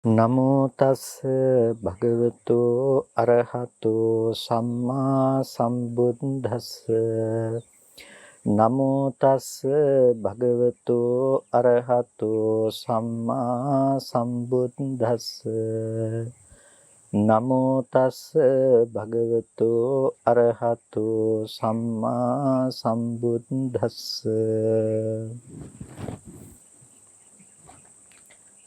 නමෝ තස් භගවතු අරහතෝ සම්මා සම්බුද්දස්ස. නමෝ තස් භගවතු අරහතෝ සම්මා සම්බුද්දස්ස. නමෝ තස් භගවතු අරහතෝ සම්මා සම්බුද්දස්ස.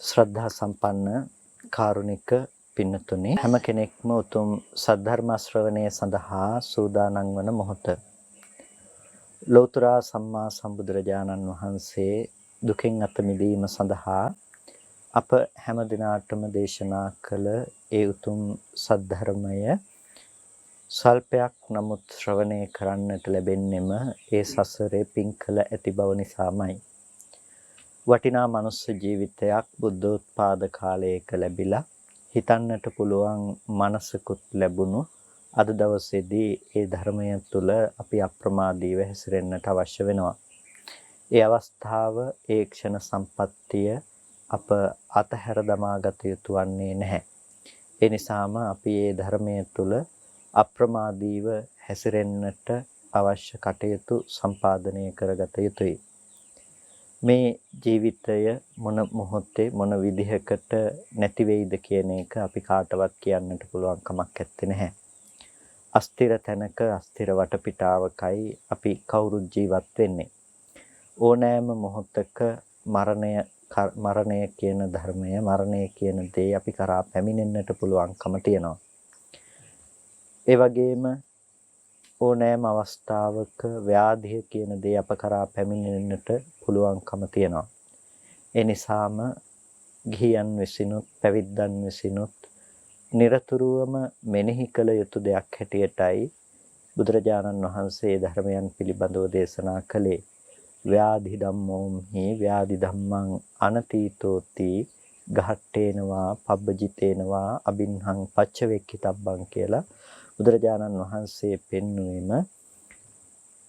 ශ්‍රද්ධා සම්පන්න කාරුණික පින්නතුනි, හැම කෙනෙක්ම උතුම් සද්ධර්ම ශ්‍රවණය සඳහා සූදානම් වන මොහොත. ලෞතර සම්මා සම්බුදුරජාණන් වහන්සේ දුකෙන් අත මිදීම සඳහා අප හැම දිනාටම දේශනා කළ ඒ උතුම් සද්ධර්මය සල්පයක් නමුත් ශ්‍රවණය කරන්නට ලැබෙන්නෙම ඒ සසරේ පින් කළ ඇති බව නිසාමයි. වටිනා මනුස්ස ජීවිතයක් බුද්ධෝත්පාද කාලයක ලැබිලා හිතන්නට පුළුවන් මනසකුත් ලැබුණු අද දවසේදී ඒ ධර්මය තුළ අපි අප්‍රමාදීව හැසිරෙන්නට අවශ්‍ය වෙනවා. ඒ අවස්ථාව, ඒ ක්ෂණ සම්පත්තිය අප අතහැර දමාගත යුතු වන්නේ නැහැ. ඒ නිසාම අපි ඒ ධර්මය තුළ අප්‍රමාදීව හැසිරෙන්නට අවශ්‍ය කටයුතු සම්පාදනය කරගත යුතුයි. මේ ජීවිතය මොන මොහොතේ මොන විදිහකට නැති වෙයිද කියන එක අපි කාටවත් කියන්නට පුළුවන් කමක් නැත්තේ නැහැ. අස්තිර තැනක අස්තිර වටපිටාවකයි අපි කවුරුත් ජීවත් වෙන්නේ. ඕනෑම මොහොතක මරණය කියන ධර්මය, මරණය කියන දේ අපි කරා පැමිණෙන්නට පුළුවන්කම තියෙනවා. ඒ වගේම ඕනෑම අවස්ථාවක ව්‍යාධිය කියන දේ අප කරා පැමිණෙන්නට පුළුවන්කම තියෙනවා. ඒ නිසාම ගිහියන් විසිනුත් පැවිද්දන් විසිනුත් නිරතුරුවම මෙනෙහි කළ යුතු දෙයක් හැටියටයි බුදුරජාණන් වහන්සේ ධර්මයන් පිළිබඳව දේශනා කළේ. ව්‍යාධි ධම්මෝම්හි ව්‍යාධි ධම්මං අනතීතෝති ගහට්ටේනවා පබ්බජිතේනවා අබින්හං පච්චවෙක්කිතබ්බං කියලා බුදුරජාණන් වහන්සේ පෙන්වීම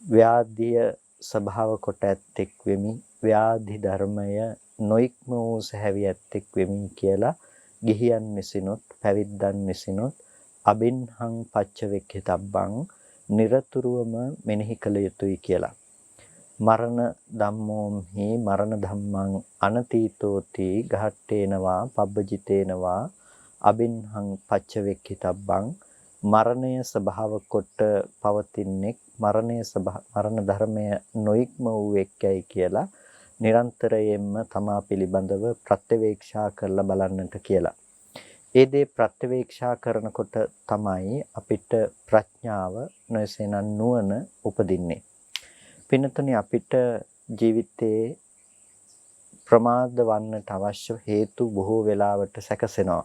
ව්‍යාධිය ස්වභාව කොට ඇත්තෙක් වෙමි, ව්‍යාධි ධර්මය නොයික්ම වූ සැහැවි ඇත්තෙක් වෙමි කියලා ගිහියන් විසිනුත් පැවිද්දන් විසිනුත් අබින්හං පච්චවෙක්කිතබ්බං නිරතුරුවම මෙනෙහි කළ යුතුයි කියලා. මරණ ධම්මෝම්හි මරණ ධම්මං අනතීතෝති ගහට්ටේනවා පබ්බජිතේනවා අබින්හං පච්චවෙක්කිතබ්බං. මරණය ස්වභාව කොට පවතින්නේ, මරණ ධර්මය නොයික්ම වූ එක්කයි කියලා නිරන්තරයෙන්ම තමා පිළිබඳව ප්‍රත්‍යවේක්ෂා කරලා බලන්නට කියලා. ඒ දේ ප්‍රත්‍යවේක්ෂා කරනකොට තමයි අපිට ප්‍රඥාව නොයසේනම් නුවණ උපදින්නේ. පින්නතුනි, අපිට ජීවිතයේ ප්‍රමාද වන්නට අවශ්‍ය හේතු බොහෝ වෙලාවට සැකසෙනවා.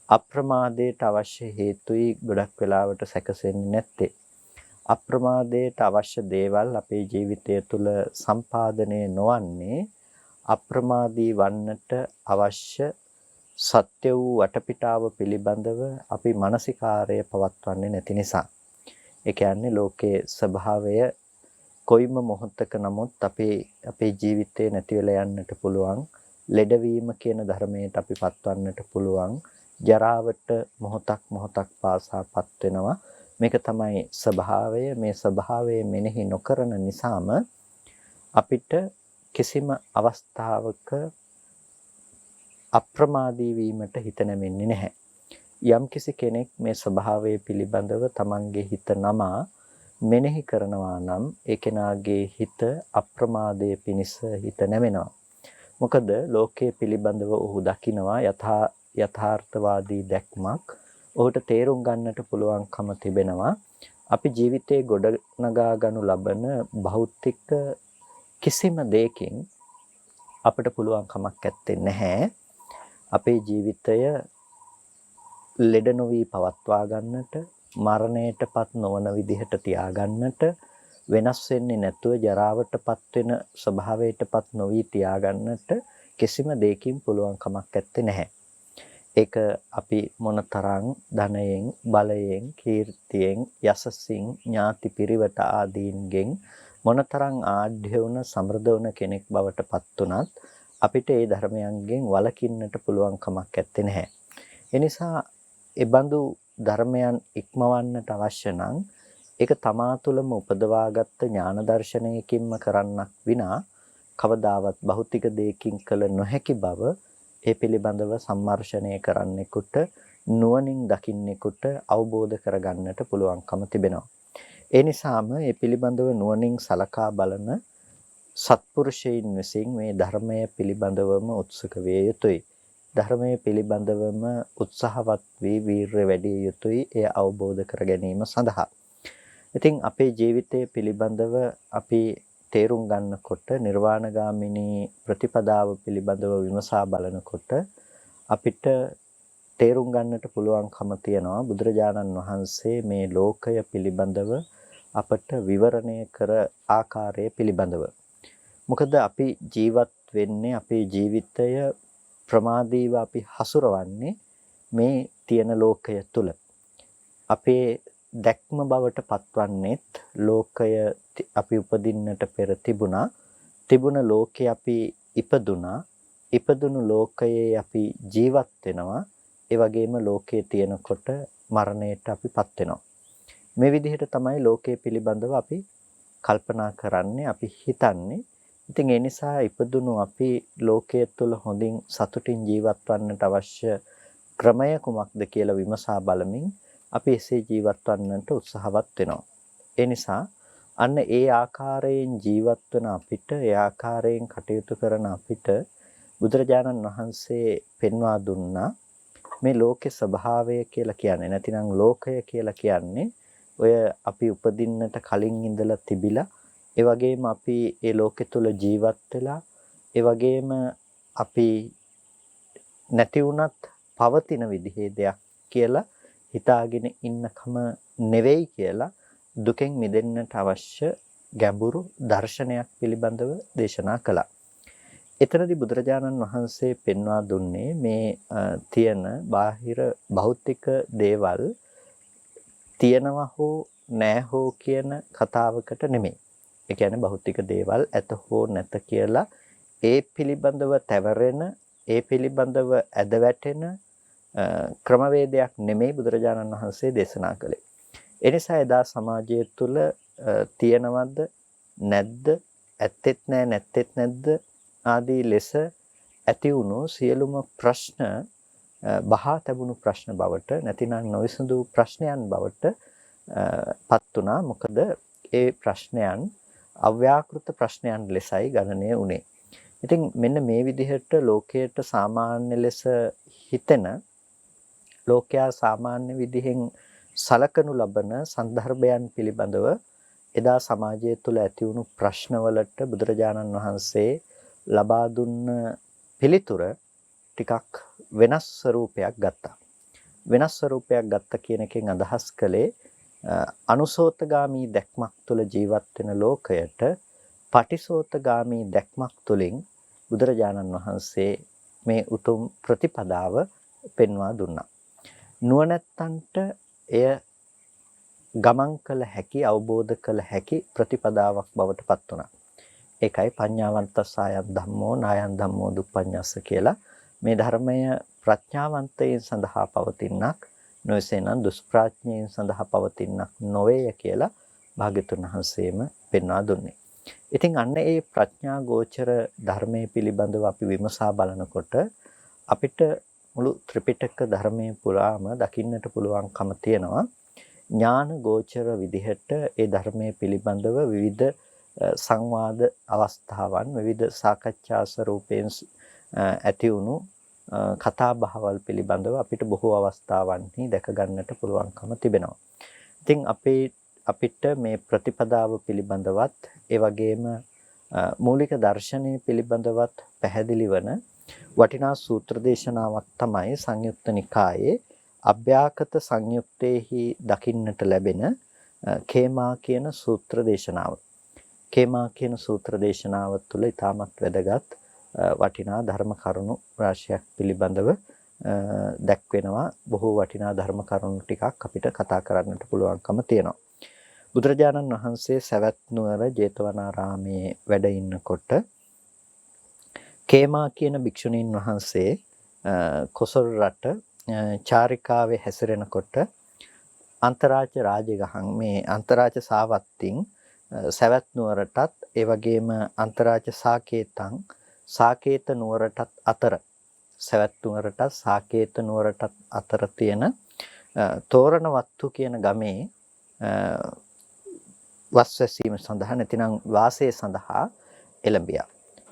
අප්‍රමාදයට අවශ්‍ය හේතුයි ගොඩක් වෙලාවට සැකසෙන්නේ නැත්තේ. අප්‍රමාදයට අවශ්‍ය දේවල් අපේ ජීවිතය තුළ සම්පාදනය නොවන්නේ අප්‍රමාදී වන්නට අවශ්‍ය සත්‍ය වූ වටපිටාව පිළිබඳව අපි මානසිකාරය පවත්වන්නේ නැති නිසා. ඒ කියන්නේ ලෝකයේ ස්වභාවය කොයිම මොහොතක නමුත් අපේ ජීවිතේ නැති වෙලා යන්නට පුළුවන්. ලෙඩවීම කියන ධර්මයට අපි පත්වන්නට පුළුවන්. ජරාවට මොහොතක් පාසාපත් වෙනවා. මේක තමයි ස්වභාවය. මේ ස්වභාවය මෙනෙහි නොකරන නිසාම අපිට කිසිම අවස්ථාවක අප්‍රමාදී වීමට හිත නැමෙන්නේ නැහැ. යම්කිසි කෙනෙක් මේ ස්වභාවය පිළිබඳව තමන්ගේ හිත නමා මෙනෙහි කරනවා නම් ඒ කෙනාගේ හිත අප්‍රමාදයේ පිනිස හිත නැමෙනවා. මොකද ලෝකයේ පිළිබඳව ඔහු දකිනවා යථාර්ථවාදී දැක්මක්. ඔහුට තේරුම් ගන්නට පුළුවන්කම තිබෙනවා අපි ජීවිතයේ ගොඩනගා ගනු ලබන භෞතික කිසිම දෙයකින් අපිට පුළුවන් කමක් නැත්තේ නැහැ. අපේ ජීවිතය ලෙඩ නොවි පවත්වා ගන්නට, මරණයටපත් නොවන විදිහට තියාගන්නට, වෙනස් වෙන්නේ නැතුව ජරාවටපත් වෙන ස්වභාවයටපත් නොවි තියාගන්නට කිසිම දෙයකින් පුළුවන් කමක් නැත්තේ නැහැ. ඒක අපි මොනතරම් ධනයෙන්, බලයෙන්, කීර්තියෙන්, යසසින්, ඥාති පිරිවත ආදීන්ගෙන් මොනතරම් ආඩ්‍ය වුණ සමෘද්ධ වුණ කෙනෙක් බවට පත් උනත් අපිට ඒ ධර්මයන්ගෙන් වළකින්නට පුළුවන් කමක් නැත්තේ නැහැ. ඒ නිසා ඒ බඳු ධර්මයන් ඉක්මවන්නට අවශ්‍ය නම් ඒක තමා තුළම උපදවාගත්ත ඥාන දර්ශනයකින්ම කරන්නක් විනා කවදාවත් භෞතික දෙයකින් කළ නොහැකි බව ඒ පිළිබඳව සම්මර්ෂණය කරන්නෙකුට නුවණින් දකින්නෙකුට අවබෝධ කරගන්නට පුළුවන්කම තිබෙනවා. ඒ නිසාම මේ පිළිබඳව නුවණින් සලකා බලන සත්පුරුෂයින් විසින් මේ ධර්මය පිළිබඳවම උත්සුක විය යුතුයි. ධර්මයේ පිළිබඳවම උත්සාහවත් වී වීරිය වැඩි යුතුයි එය අවබෝධ කර ගැනීම සඳහා. ඉතින් අපේ ජීවිතය පිළිබඳව අපි තේරුම් ගන්නකොට නිර්වාණගාමිනී ප්‍රතිපදාව පිළිබඳව විමසා බලනකොට අපිට තේරුම් ගන්නට පුළුවන්කම තියනවා බුදුරජාණන් වහන්සේ මේ ලෝකය පිළිබඳව අපට විවරණය කර ආකාරය පිළිබඳව. මොකද අපි ජීවත් වෙන්නේ අපේ ජීවිතය ප්‍රමාදීව අපි හසුරවන්නේ මේ තියෙන ලෝකය තුල. අපේ දැක්ම බවට පත්වන්නේත් ලෝකය අපි උපදින්නට පෙර තිබුණ ලෝකේ අපි ඉපදුණු ලෝකයේ අපි ජීවත් වෙනවා. ඒ වගේම ලෝකයේ තියෙනකොට මරණයට අපිපත් වෙනවා. මේ විදිහට තමයි ලෝකයේ පිළිබඳව අපි කල්පනා කරන්නේ, අපි හිතන්නේ. ඉතින් ඒ නිසා ඉපදුණු අපි ලෝකයේ තුල හොඳින් සතුටින් ජීවත් වන්නට අවශ්‍ය ක්‍රමය කුමක්ද කියලා විමසා බලමින් අපි එසේ ජීවත් වන්නට උත්සාහවත් වෙනවා. ඒ නිසා අන්න ඒ ආකාරයෙන් ජීවත් වන අපිට, ඒ ආකාරයෙන් කටයුතු කරන අපිට බුදුරජාණන් වහන්සේ පෙන්වා දුන්නා මේ ලෝකේ ස්වභාවය කියලා කියන්නේ. නැතිනම් ලෝකය කියලා කියන්නේ ඔය අපි උපදින්නට කලින් ඉඳලා තිබිලා, ඒ වගේම අපි ඒ ලෝකෙ තුල ජීවත් වෙලා, ඒ වගේම අපි නැති වුණත් පවතින විදිහේ දෙයක් කියලා හිතාගෙන ඉන්නකම නෙවෙයි කියලා දුකෙන් මිදෙන්නට අවශ්‍ය ගැඹුරු දර්ශනයක් පිළිබඳව දේශනා කළා. එතරම්දි බුදුරජාණන් වහන්සේ පෙන්වා දුන්නේ මේ තියෙන බාහිර භෞතික දේවල් තියෙනවා හෝ නැහැ හෝ කියන කතාවකට නෙමෙයි. ඒ කියන්නේ භෞතික දේවල් ඇත හෝ නැත කියලා ඒ පිළිබඳව තැවරෙන, ඒ පිළිබඳව ඇද වැටෙන ක්‍රමවේදයක් නෙමෙයි බුදුරජාණන් වහන්සේ දේශනා කළේ. ඒ නිසා එදා සමාජය තුළ තියෙනවද නැද්ද, ඇත්තෙත් නැහැ නැත්තෙත් නැද්ද ආදී ලෙස ඇති වුණු සියලුම ප්‍රශ්න බහා තැබුණු ප්‍රශ්න බවට, නැතිනම් නොවිසඳු ප්‍රශ්නයන් බවට පත් වුණා. මොකද ඒ ප්‍රශ්නයන් අව්‍යාකෘත ප්‍රශ්නයන් ලෙසයි ගණනය වුණේ. ඉතින් මෙන්න මේ විදිහට ලෝකයට සාමාන්‍ය ලෙස හිතෙන, ලෝකයා සාමාන්‍ය විදිහෙන් සලකනු ලබන සන්දර්භයන් පිළිබඳව එදා සමාජය තුළ ඇති වුණු ප්‍රශ්නවලට බුදුරජාණන් වහන්සේ ලබා දුන්න පිළිතුර ටිකක් වෙනස් ස්වරූපයක් ගත්තා. වෙනස් ස්වරූපයක් ගත්ත කියන එකෙන් අදහස් කළේ අනුසෝතගාමී දැක්මක් තුළ ජීවත් වෙන ලෝකයට පටිසෝතගාමී දැක්මක් තුළින් බුදුරජාණන් වහන්සේ මේ උතුම් ප්‍රතිපදාව පෙන්වා දුන්නා. නුවණැත්තන්ට එය ගමන් කළ හැකි, අවබෝධ කළ හැකි ප්‍රතිපදාවක් බවට පත් වුණා. ඒකයි පඤ්ඤාවන්තස්සායන් ධම්මෝ නායන් ධම්මෝ දුප්පඤ්ඤස්ස කියලා මේ ධර්මය ප්‍රඥාවන්තයන් සඳහා පවතිනක්, නොයසේනම් දුෂ්ප්‍රඥයන් සඳහා පවතිනක් නොවේය කියලා භාග්‍යතුන් වහන්සේම පෙන්වා දුන්නේ. ඉතින් අන්න ඒ ප්‍රඥා ගෝචර ධර්මයේ පිළිබඳව අපි විමසා බලනකොට අපිට මුළු ත්‍රිපිටක ධර්මයේ පුරාම දකින්නට පුළුවන්කම තියෙනවා ඥාන ගෝචර විදිහට ඒ ධර්මයේ පිළිබඳව විවිධ සංවාද අවස්ථාවන්, විවිධ සාකච්ඡා ස්වරූපයෙන් ඇති වුණු කතා බහවල් පිළිබඳව අපිට බොහෝ අවස්ථාවන්හි දැක ගන්නට පුළුවන්කම තිබෙනවා. ඉතින් අපිට මේ ප්‍රතිපදාව පිළිබඳවත්, ඒ වගේම මූලික දර්ශනය පිළිබඳවත් පැහැදිලි වන වටිනා සූත්‍ර දේශනාවක් තමයි සංයුත්ත නිකායේ අභ්‍යාකත සංයුත්තේහි දකින්නට ලැබෙන කේමා කියන සූත්‍ර දේශනාව. කේමා කියන සූත්‍ර දේශනාව තුළ ඉතාමත් වැදගත් වටිනා ධර්ම කරුණු රාශියක් පිළිබඳව දැක්වෙනවා. බොහෝ වටිනා ධර්ම කරුණු ටිකක් අපිට කතා කරන්නට පුළුවන්කම තියෙනවා. බුදුරජාණන් වහන්සේ සවැත් නුවර ජේතවනාරාමේ වැඩ ඉන්නකොට කේමා කියන භික්ෂුණීන් වහන්සේ කොසල් රට චාරිකාවේ හැසිරෙනකොට අන්තරාජ්‍ය රාජගහන් මේ අන්තරාජ්‍ය සාවත්තින් සවැත් නුවරටත් ඒ වගේම අන්තරාජ්‍ය සාකේත නුවරටත් අතර සවැත් නුවරටත් සාකේත නුවරටත් අතර තියෙන තෝරණවත්තු කියන ගමේ වස්වැසීම සඳහා නැතිනම් වාසය සඳහා එළඹියා.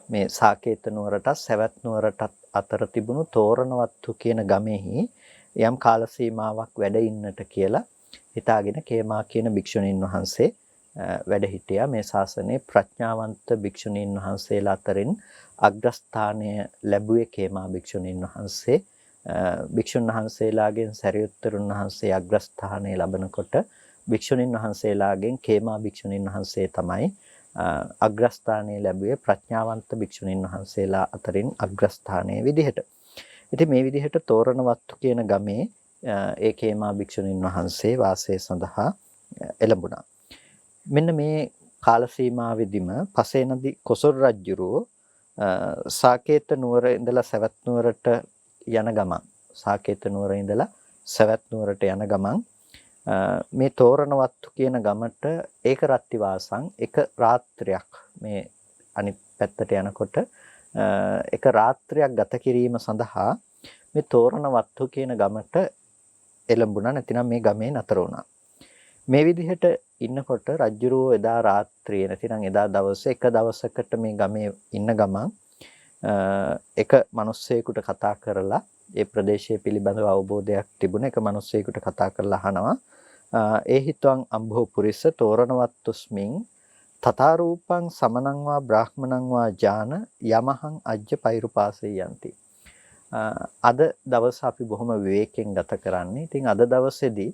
මේ සාකේත නුවරටත් සවැත් නුවරටත් අතර තිබුණු තෝරණවත්තු කියන ගමෙහි යම් කාල සීමාවක් වැඩ ඉන්නට කියලා හිතාගෙන කේමා කියන භික්ෂුණීන් වහන්සේ වැඩ හිටියා. මේ ශාසනයේ ප්‍රඥාවන්ත භික්ෂුණීන් වහන්සේලා අතරින් අග්‍රස්ථානය ලැබුවේ කේමා භික්ෂුණීන් වහන්සේ. භික්ෂුන් වහන්සේලාගෙන් සරියුත්තරුන් වහන්සේ අග්‍රස්ථානය ලබනකොට භික්ෂුණීන් වහන්සේලාගෙන් කේමා භික්ෂුණීන් වහන්සේ තමයි අග්‍රස්ථානය ලැබුවේ ප්‍රඥාවන්ත භික්ෂුණීන් වහන්සේලා අතරින් අග්‍රස්ථානයේ විදිහට. ඉතින් මේ විදිහට තෝරණවත්තු කියන ගමේ ඒ කේමා භික්ෂුණීන් වහන්සේ වාසය සඳහා එළඹුණා. මෙන්න මේ කාල සීමාවෙදිම පසේනදි කොසල් රජුරෝ සාකේත නුවර ඉඳලා සවැත් නුවරට යන ගමන් සාකේත නුවර ඉඳලා සවැත් නුවරට යන ගමන් මේ තෝරණවත්තු කියන ගමට ඒක රත්ති වාසං එක රාත්‍රියක් මේ අනිත් පැත්තට යනකොට එක රාත්‍රියක් ගත කිරීම සඳහා මේ තෝරණවත්තු කියන ගමට එළඹුණා. නැතිනම් මේ ගමේ නතර වුණා. මේ විදිහට ඉන්නකොට රජුරෝ එදා රාත්‍රියේ නැතිනම් එදා දවසේ එක දවසකට මේ ගමේ ඉන්න ගමන් එක මිනිස්සෙකුට කතා කරලා ඒ ප්‍රදේශය පිළිබඳව අවබෝධයක් තිබුණ එක මිනිස්සෙකුට කතා කරලා අහනවා ඒ හිතවං අම්භෝ පුරිස තෝරණවත්තුස්මින් තථාරූපං සමනං වා බ්‍රාහ්මණං වා ඥාන යමහං අජ්ජ පෛරුපාසෙ යන්ති. අද දවස අපි බොහොම විවේකයෙන් ගත කරන්නේ. ඉතින් අද දවසේදී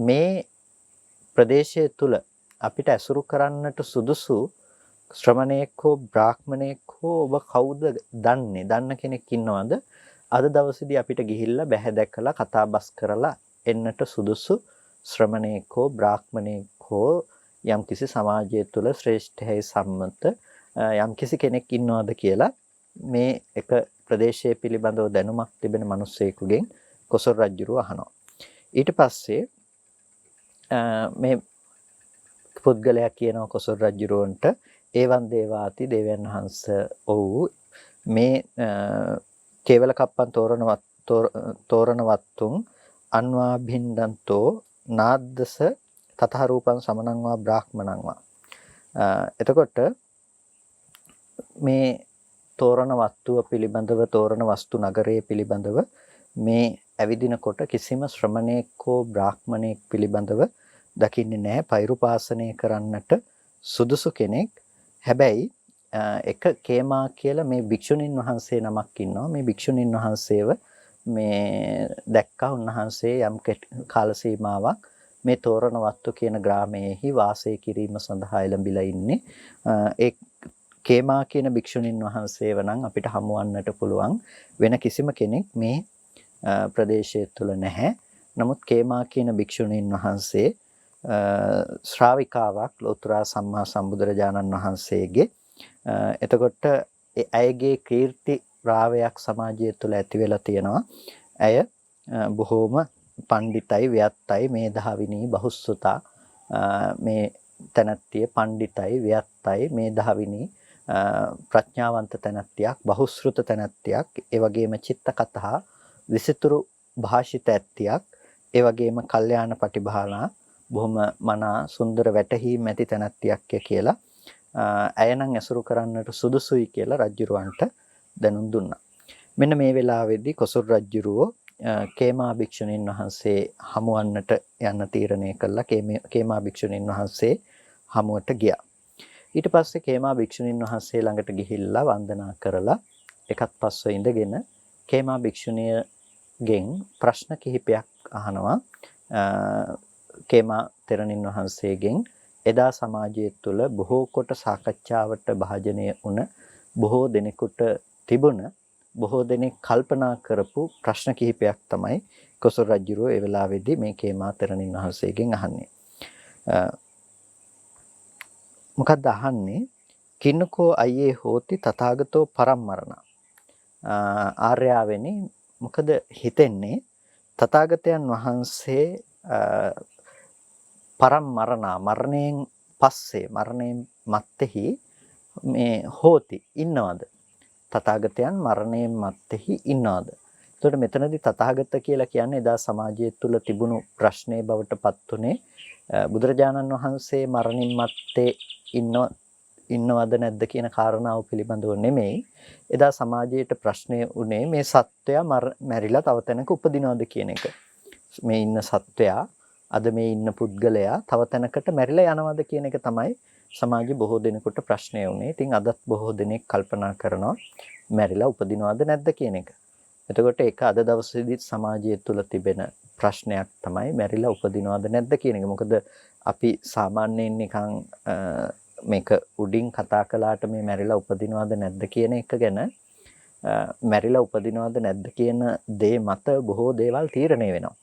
මේ ප්‍රදේශය තුල අපිට ඇසුරු කරන්නට සුදුසු ශ්‍රමණයෙක් හෝ බ්‍රාහ්මණයෙක් හෝ ඔබ කවුද දන්න කෙනෙක් ඉන්නවද? අද දවසේදී අපිට ගිහිල්ලා බැහැ දැකලා කතා බස් කරලා එන්නට සුදුසු ශ්‍රමණයෙක් හෝ බ්‍රාහ්මණයෙක් හෝ යම්කිසි සමාජය තුල ශ්‍රේෂ්ඨයි සම්මත යම්කිසි කෙනෙක් ඉන්නවද කියලා මේ එක ප්‍රදේශයේ පිළිබඳව දැනුමක් තිබෙන මිනිස්සෙකුගෙන් කොසල් රජුරුව අහනවා. ඊට පස්සේ මේ පුද්ගලයා කියනවා කොසල් රජුරවන්ට ඒවන් දේවාති දේවයන් වහන්සේ ඔව් මේ කේවල කප්පන් තෝරණවත්තුන් අන්වා භින්දන්තෝ නාද්දස තථාරූපං සමනං වා බ්‍රාහ්මණං වා. එතකොට මේ තෝරණවත්තුව පිළිබඳව තෝරණ වස්තු නගරයේ පිළිබඳව මේ ඇවිදිනකොට කිසිම ශ්‍රමණේක් හෝ බ්‍රාහ්මණයෙක් පිළිබඳව දකින්නේ නැහැ. පෛරුපාසනය කරන්නට සුදුසු කෙනෙක්. හැබැයි එක කේමා කියලා මේ භික්ෂුණීන් වහන්සේ නමක් ඉන්නවා. මේ භික්ෂුණීන් වහන්සේව මේ දැක්කා. උන්වහන්සේ යම් කාල සීමාවක් මේ තෝරණවත්තු කියන ග්‍රාමයේහි වාසය කිරීම සඳහා එළඹිලා ඉන්නේ. ඒ කේමා කියන භික්ෂුණීන් වහන්සේව නම් අපිට හමුවන්නට පුළුවන් වෙන කිසිම කෙනෙක් මේ ප්‍රදේශය තුල නැහැ. නමුත් කේමා කියන භික්ෂුණීන් වහන්සේ ශ්‍රාවිකාවක් ලෝතර සම්මා සම්බුදුරජාණන් වහන්සේගේ. එතකොට ඇයගේ කීර්ති රාවයක් සමාජය තුළ ඇති වෙලා තියෙනවා. ඇය බොහෝම පණ්ඩිතයි ව්‍යත්තයි මේධාවිනී බහුසුතා. මේ තැනැත්තිය පණ්ඩිතයි ව්‍යත්තයි මේධාවිනී ප්‍රඥාවන්ත තැනැත්තියක් බහුශ්‍රුත තැනැත්තියක්. ඒ වගේම චිත්ත කතා විසිතුරු භාෂිත ඇත්තියක්. ඒ වගේම කල්යාණ පටිභානා බොහොම මනා සුන්දර වැටහීම් ඇති තැනැත්තියක් කියලා ඇය නම් ඇසුරු කරන්නට සුදුසුයි කියලා රජුරවන්ට දැනුම් දුන්නා. මෙන්න මේ වෙලාවේදී කොසල් රජුරෝ කේමා භික්ෂුණීන් වහන්සේ හමුවන්නට යන්න තීරණය කළා. කේමා භික්ෂුණීන් වහන්සේ හමුවට ගියා. ඊට පස්සේ කේමා භික්ෂුණීන් වහන්සේ ළඟට ගිහිල්ලා වන්දනා කරලා එකත් පස්ව ඉඳගෙන කේමා භික්ෂුණියගෙන් ප්‍රශ්න කිහිපයක් අහනවා. කේමා තෙරණින් වහන්සේගෙන් එදා සමාජය තුළ බොහෝ කොට සාකච්ඡාවට භාජනය වුණ බොහෝ දෙනෙකුට තිබුණ බොහෝ දෙනෙක් කල්පනා කරපු ප්‍රශ්න කිහිපයක් තමයි කොසල් රජුරෝ ඒ වෙලාවේදී මේ කේමා තෙරණින් වහන්සේගෙන් අහන්නේ. මොකක්ද අහන්නේ? කින්නකෝ අයියේ හෝති තථාගතෝ පරම්මරණ. ආර්යාවෙනි මොකද හිතෙන්නේ තථාගතයන් වහන්සේ පරම්මරණ මරණයෙන් පස්සේ මරණයෙන් මත්තේහි මේ හෝති ඉන්නවද? තථාගතයන් මරණයෙන් මත්තේහි ඉන්නවද? එතකොට මෙතනදී තථාගත කියලා කියන්නේ එදා සමාජය තුළ තිබුණු ප්‍රශ්නේ බවට පත්ුනේ බුදුරජාණන් වහන්සේ මරණින් මත්තේ ඉන්නවද නැද්ද කියන කාරණාව පිළිබඳව නෙමෙයි. එදා සමාජයට ප්‍රශ්නය උනේ මේ සත්වයා මැරිලා තව තැනක උපදිනවද කියන එක. මේ ඉන්න සත්වයා අද මේ ඉන්න පුද්ගලයා තව තැනකට මැරිලා යනවද කියන එක තමයි සමාජයේ බොහෝ දෙනෙකුට ප්‍රශ්නය උනේ. ඉතින් අදත් බොහෝ දෙනෙක් කල්පනා කරනවා මැරිලා උපදිනවද නැද්ද කියන එක. එතකොට ඒක අද දවසේදීත් සමාජය තුළ තිබෙන ප්‍රශ්නයක් තමයි මැරිලා උපදිනවද නැද්ද කියන එක. මොකද අපි සාමාන්‍යයෙන් නිකන් මේක උඩින් කතා කළාට මේ මැරිලා උපදිනවද නැද්ද කියන එක ගැන මැරිලා උපදිනවද නැද්ද කියන දේ මත බොහෝ දේවල් තීරණය වෙනවා.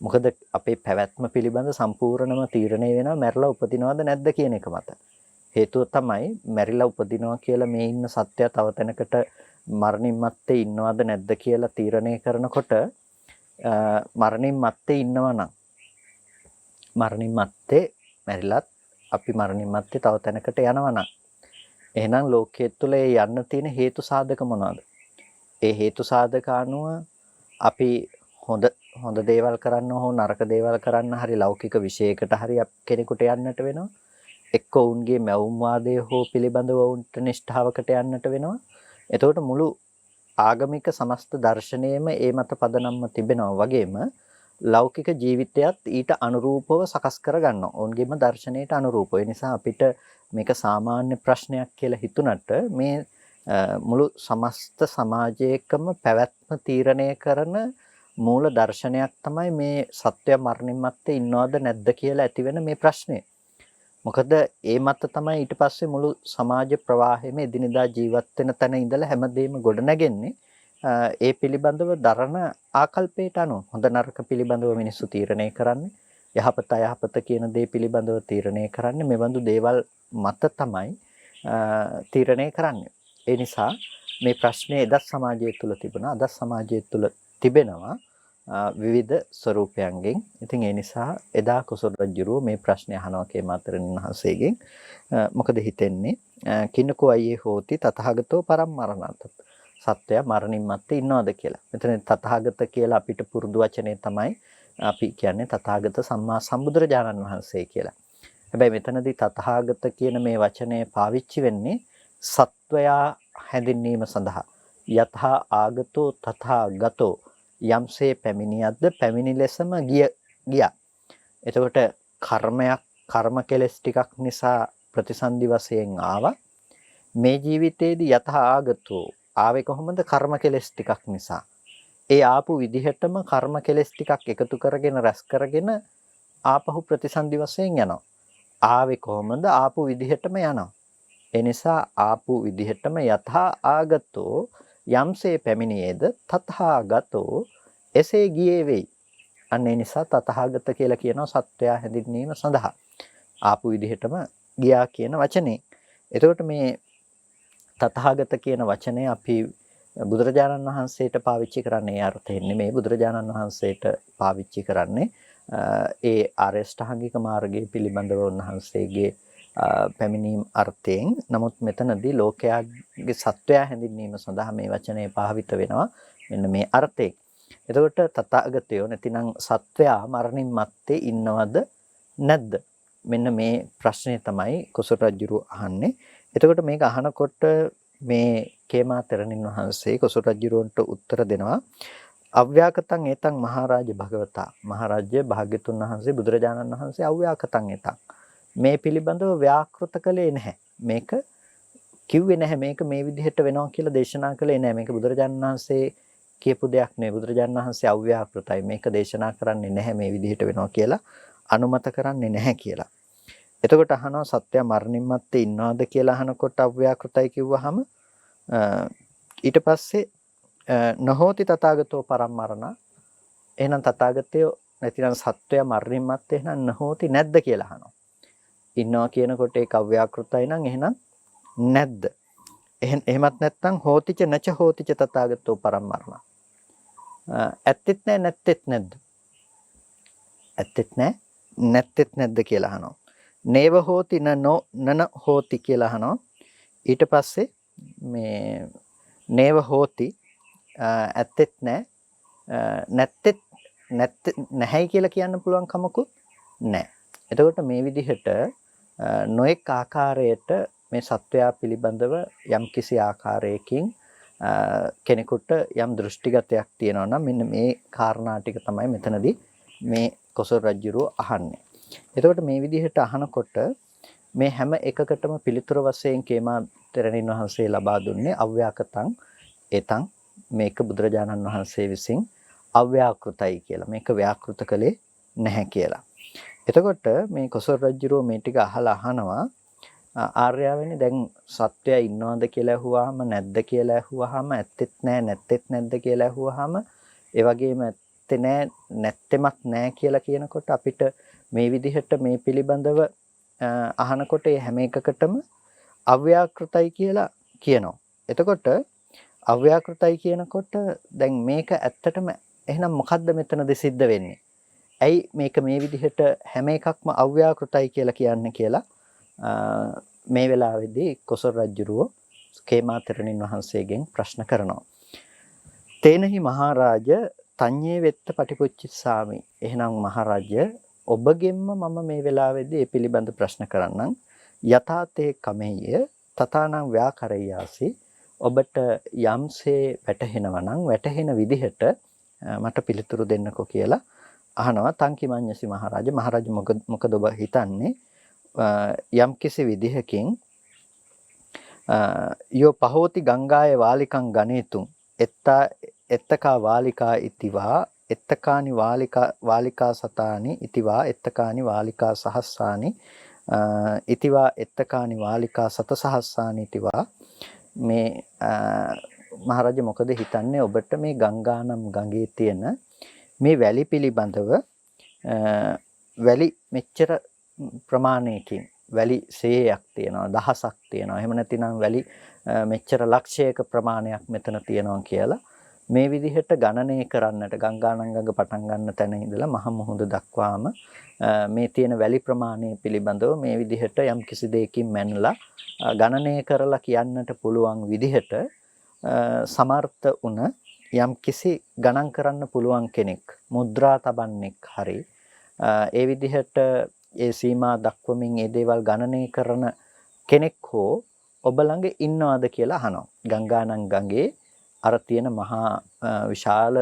මොකද අපේ පැවැත්ම පිළිබඳ සම්පූර්ණම තීරණය වෙනවා මැරිලා උපදිනවද නැද්ද කියන එක මත. හේතුව තමයි මැරිලා උපදිනවා කියලා මේ ඉන්න සත්‍යය තව තැනකට මරණින් මත්තේ ඉන්නවද නැද්ද කියලා තීරණය කරනකොට මරණින් මත්තේ ඉන්නවා නම් මරණින් මත්තේ මැරිලත් අපි මරණින් මත්තේ තව තැනකට යනවා නම් එහෙනම් ලෝකයේ තුල යන්න තියෙන හේතු සාධක මොනවාද? ඒ හේතු සාධක අනුව අපි හොඳ දේවල් කරන්න හෝ නරක දේවල් කරන්න හරි ලෞකික විශේෂයකට හරි කෙනෙකුට යන්නට වෙනවා. එක්ක ඔවුන්ගේ මැවුම් වාදය හෝ පිළිබඳව ඔවුන්ට නිෂ්ඨාවකට යන්නට වෙනවා. එතකොට මුළු ආගමික සමස්ත දර්ශනයම ඒ මත පදනම්ව තිබෙනවා වගේම ලෞකික ජීවිතයත් ඊට අනුරූපව සකස් කරගන්නවා. ඔවුන්ගේම දර්ශනයට අනුරූපව. ඒ නිසා අපිට මේක සාමාන්‍ය ප්‍රශ්නයක් කියලා හිතුණට මේ මුළු සමස්ත සමාජයකම පැවැත්ම තීරණය කරන මූල දර්ශනයක් තමයි මේ සත්‍ය මරණින් මත්තේ ඉන්නවද නැද්ද කියලා ඇතිවෙන මේ ප්‍රශ්නය. මොකද ඒ මත තමයි ඊට පස්සේ මුළු සමාජ ප්‍රවාහයේම එදිනෙදා ජීවත් වෙන තැන ඉඳලා හැමදේම ගොඩනැගෙන්නේ ඒ පිළිබඳව දරන ආකල්පයට අනුව. හොඳ නරක පිළිබඳව මිනිස්සු තීරණය කරන්නේ, යහපත අයහපත කියන දේ පිළිබඳව තීරණය කරන්නේ මෙබඳු දේවල් මත තමයි තීරණය කරන්නේ. ඒ නිසා මේ ප්‍රශ්නේ එදත් සමාජය තුළ තිබුණා, අදත් සමාජය තුළ තිබෙනවා විවිධ ස්වරූපයන්ගෙන්. ඉතින් ඒ නිසා එදා කුසල රජුරුව මේ ප්‍රශ්නේ අහනවා කේමාතරණන් වහන්සේගෙන්. මොකද හිතෙන්නේ කින්නකෝ අයියේ හෝති තථාගතෝ පරම්මරණත්. සත්‍යය මරණින් මත්තේ ඉන්නවද කියලා. මෙතන තථාගත කියලා අපිට පුරුදු වචනේ තමයි අපි කියන්නේ තථාගත සම්මා සම්බුදුරජාණන් වහන්සේ කියලා. හැබැයි මෙතනදී තථාගත කියන මේ වචනේ පාවිච්චි වෙන්නේ සත්වයා හැඳින්වීම සඳහා. යතහා ආගතෝ තථා ගතෝ යම්සේ පැමිණියද්ද පැමිණි ලෙසම ගියා. එතකොට කර්ම කෙලස් ටිකක් නිසා ප්‍රතිසන්දි වශයෙන් ආවා. මේ ජීවිතයේදී යතහා ආගතෝ ආවේ කොහොමද? කර්ම කෙලස් ටිකක් නිසා. ඒ ආපු විදිහටම කර්ම කෙලස් ටිකක් එකතු කරගෙන රැස් කරගෙන ආපහු ප්‍රතිසන්දි වශයෙන් යනවා. ආවේ කොහොමද? ආපු විදිහටම යනවා. ඒ නිසා ආපු විදිහටම යතහා ආගතෝ යම්සේ පැමිණියේද තථාගතෝ එසේ ගියේ වෙයි. අන්න ඒ නිසා තථාගත කියලා කියනවා සත්වයා හැඳින්වීම සඳහා. ආපු විදිහටම ගියා කියන වචනේ. එතකොට මේ තථාගත කියන වචනේ අපි බුදුරජාණන් වහන්සේට පාවිච්චි කරන්නේ ඒ අර්ථයෙන් නෙමෙයි. බුදුරජාණන් වහන්සේට පාවිච්චි කරන්නේ ඒ ආර්ය ශ්‍රාංගික මාර්ගයේ පිළිබඳව උන්වහන්සේගේ පැමිණීම් අර්ථයෙන්. නමුත් මෙතනදී ලෝකයාගේ සත්වයා හැඳින්වීම සඳහා මේ වචනේ භාවිත වෙනවා මෙන්න මේ අර්ථයෙන්. එතකොට තථාගතයෝ නැතිනම් සත්වයා මරණින් මත්තේ ඉන්නවද නැද්ද? මෙන්න මේ ප්‍රශ්නේ තමයි කුසල රජුරු අහන්නේ. එතකොට මේක අහනකොට මේ කේමාතරණින් වහන්සේ කුසල රජුරන්ට උත්තර දෙනවා. අව්‍යාකතං ඒතං මහරජ භගවතා. මහරජය භාග්‍යතුන් වහන්සේ බුදුරජාණන් වහන්සේ අව්‍යාකතං ඒතං මේ පිළිබඳව ව්‍යාකෘත කළේ නැහැ. මේක කිව්වේ නැහැ. මේක මේ විදිහට වෙනවා කියලා දේශනා කළේ නැහැ. මේක බුදුරජාණන් වහන්සේ කියපු දෙයක් නෙවෙයි. බුදුරජාණන් වහන්සේ අව්‍යාකෘතයි. මේක දේශනා කරන්නේ නැහැ මේ විදිහට වෙනවා කියලා. අනුමත කරන්නේ නැහැ කියලා. එතකොට අහනවා සත්‍ය මරණින් මත්තේ ඉන්නවද කියලා අහනකොට අව්‍යාකෘතයි කිව්වහම ඊට පස්සේ නහෝති තථාගතෝ පරම්මරණ. එහෙනම් තථාගතයෝ නැතිනම් සත්වයා මරණින් මත්තේ එහෙනම් නහෝති නැද්ද කියලා අහනවා. ඉන්නවා කියනකොට ඒක අව්‍යාකෘතයි නම් එහෙනම් නැද්ද? එහෙමත් නැත්නම් හෝතිච නච හෝතිච තථාගතෝ පරම්මරණ. ඇත්තෙත් නැහැ නැත්තෙත් නැද්ද? ඇත්තෙත් නැහැ නැත්තෙත් නැද්ද කියලා අහනවා. නේව හෝති නන හෝති කියලා අහනවා. ඊට පස්සේ මේ නේව හෝති ඇත්තෙත් නැහැ නැත්තෙත් නැහැයි කියලා කියන්න පුළුවන් කමකුත් නැහැ. එතකොට මේ විදිහට නොඑක් ආකාරයට මේ සත්වයා පිළිබඳව යම් කිසි ආකාරයකින් කෙනෙකුට යම් දෘෂ්ටිගතයක් තියෙනවා නම් මෙන්න මේ කාරණා ටික තමයි මෙතනදී මේ කොසල් රජුරෝ අහන්නේ. එතකොට මේ විදිහට අහනකොට මේ හැම එකකටම පිළිතුර වශයෙන් කේමා තෙරණින් වහන්සේ ලබා දුන්නේ අව්‍යාකතං එතං මේක බුදුරජාණන් වහන්සේ විසින් අව්‍යාකෘතයි කියලා. මේක ව්‍යාකෘත කළේ නැහැ කියලා. එතකොට මේ කොසල් රජුරෝ මේ ටික අහලා අහනවා ආර්යාවනි දැන් සත්වයා ඉන්නවද කියලා අහුවාම නැද්ද කියලා අහුවාම ඇත්තෙත් නැහැ නැත්තෙත් නැද්ද කියලා අහුවාම ඒ වගේම ඇත්තේ නැහැ නැත්තෙමත් නැහැ කියලා කියනකොට අපිට මේ විදිහට මේ පිළිබඳව අහනකොට මේ හැම එකකටම අව්‍යාකෘතයි කියලා කියනවා. එතකොට අව්‍යාකෘතයි කියනකොට දැන් මේක ඇත්තටම එහෙනම් මොකද්ද මෙතනද සිද්ධ වෙන්නේ? ඇයි මේක මේ විදිහට හැම එකක්ම අව්‍යාකෘතයි කියලා කියන්නේ කියලා මේ වෙලාවේදී කොසල් රජුරුව කේමා තෙරණින් වහන්සේගෙන් ප්‍රශ්න කරනවා. තේනහි මහරජ තඤ්ඤේ වෙත්ත පටිපුච්චිස්සාමි. එහෙනම් මහරජ ඔබගෙන්ම මම මේ වෙලාවේදී මේ පිළිබඳ ප්‍රශ්න කරන්නම්. යථාතේ කමෙය්‍ය තථානං ව්‍යාකරයාසි. ඔබට යම්සේ වැටහෙනවා නම් වැටහෙන විදිහට මට පිළිතුරු දෙන්නකෝ කියලා අහනවා. තංකිමඤ්ඤසි මහරජ. මහරජ මොකද ඔබ හිතන්නේ? යම් කිසි විදිහකින් යෝ පහෝති ගංගාය වාලිකං ගණේතුං එත්තකා වාලිකා ඉතිවා එත්තකානි වාලිකා සතානි ඉතිවා එත්තකානි වාලිකා සහස්සානි ඉතිවා එත්තකානි වාලිකා සතසහස්සානි ඉතිවා. මේ මහරජ මොකද හිතන්නේ ඔබට මේ ගංගානම් ගඟේ තියෙන මේ වැලි පිළිබඳව වැලි මෙච්චර ප්‍රමාණයකින් වැලි 100ක් තියෙනවා දහසක් තියෙනවා එහෙම නැතිනම් වැලි මෙච්චර ලක්ෂයක ප්‍රමාණයක් මෙතන තියෙනවා කියලා මේ විදිහට ගණනය කරන්නට ගංගානංගඟ පටන් ගන්න තැන ඉඳලා මහ මුහුද දක්වාම මේ තියෙන වැලි ප්‍රමාණය පිළිබඳව මේ විදිහට යම් කිසි දෙයකින් මැනලා ගණනය කරලා කියන්නට පුළුවන් විදිහට සමර්ථ වුණ යම් කිසි ගණන් කරන්න පුළුවන් කෙනෙක් මුද්‍රා තබන්නෙක් හරි ඒ විදිහට ඒ සීමා දක්වමින් ඒ දේවල් ගණනය කරන කෙනෙක් හෝ ඔබ ළඟ ඉන්නවද කියලා අහනවා. ගංගානම් ගඟේ අර තියෙන මහා විශාල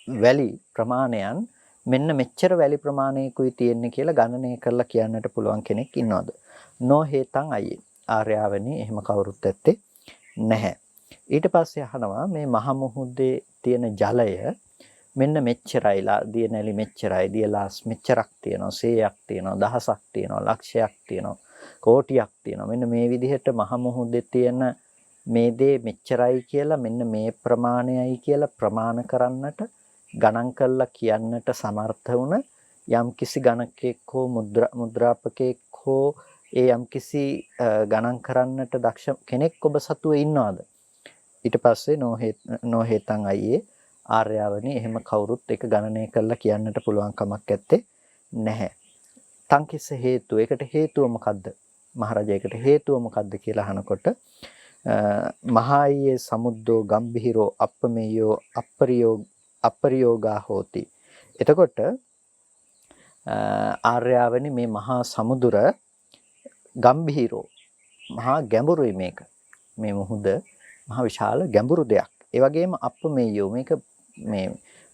වැලි ප්‍රමාණයන් මෙන්න මෙච්චර වැලි ප්‍රමාණයකුයි තියෙන්නේ කියලා ගණනය කරලා කියන්නට පුළුවන් කෙනෙක් ඉන්නවද? නෝ හේතං අයියේ. ආර්යාවනි එහෙම කවුරුත් ඇත්තේ නැහැ. ඊට පස්සේ අහනවා මේ මහ මුහුදේ තියෙන ජලය මෙන්න මෙච්චරයිලා දියනැලි මෙච්චරයි දියලාස් මෙච්චරක් තියෙනවා 100ක් තියෙනවා දහසක් තියෙනවා ලක්ෂයක් තියෙනවා කෝටියක් තියෙනවා මෙන්න මේ විදිහට මහ මුහුදේ තියෙන මේ දේ මෙච්චරයි කියලා මෙන්න මේ ප්‍රමාණයයි කියලා ප්‍රමාණ කරන්නට ගණන් කරලා කියන්නට සමර්ථ වුණ යම්කිසි ගණකෙක් හෝ මුද්‍රාපකෙක් හෝ ඒ යම්කිසි ගණන් කරන්නට දක්ෂ කෙනෙක් ඔබ සතුව ඉන්නවද? ඊට පස්සේ නොහේතං අයියේ ආර්යාවනි එහෙම කවුරුත් එක ගණනය කරලා කියන්නට පුළුවන් කමක් නැත්තේ නැහැ. තංකිස්ස හේතු. ඒකට හේතුව මොකද්ද? මහරජායකට හේතුව මොකද්ද කියලා අහනකොට මහායේ සමුද්දෝ ගම්භීරෝ අප්පමෙයෝ අපරියෝගා හෝති. එතකොට ආර්යාවනි මේ මහා සමුදුර ගම්භීරෝ මහා ගැඹුරුයි මේක. මේ මුහුද මහා විශාල ගැඹුරු දෙයක්. ඒ වගේම අප්පමෙයෝ මේක මේ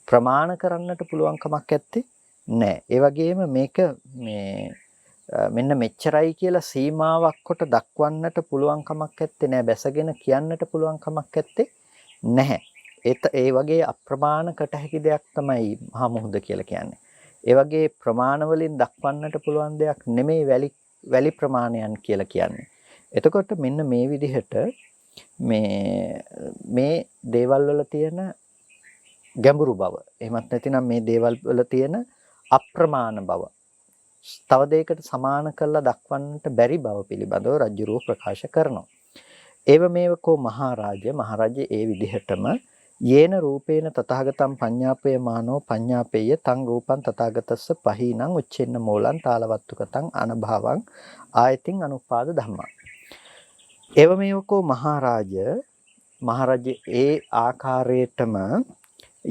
ප්‍රමාණ කරන්නට පුළුවන් කමක් නැත්තේ නෑ. ඒ වගේම මේක මේ මෙන්න මෙච්චරයි කියලා සීමාවක් කොට දක්වන්නට පුළුවන් කමක් නැත්තේ නෑ. බැසගෙන කියන්නට පුළුවන් කමක් නැත්තේ නැහැ. ඒ වගේ අප්‍රමාණකට හැකි දෙයක් තමයි මහා මුහුද කියලා කියන්නේ. ඒ වගේ ප්‍රමාණ වලින් දක්වන්නට පුළුවන් දෙයක් නෙමෙයි වැලි ප්‍රමාණයන් කියලා කියන්නේ. එතකොට මෙන්න මේ විදිහට මේ දේවල් වල තියෙන ගැඹුරු බව එහෙමත් නැතිනම් මේ දේවල් වල තියෙන අප්‍රමාණ බව තව දෙයකට සමාන කරලා දක්වන්නට බැරි බව පිළිබඳව රජුරෝ ප්‍රකාශ කරනවා. ඒවමේවකෝ මහරජ ඒ විදිහටම යේන රූපේන තථාගතං පඤ්ඤාපේයමානෝ පඤ්ඤාපේය තං රූපං තථාගතස්ස පහීනං උච්චෙන්න මූලං තාලවත්තුකතං අනභවං ආයතින් අනුපාද ධම්මා. ඒවමේවකෝ මහරජ ඒ ආකාරයටම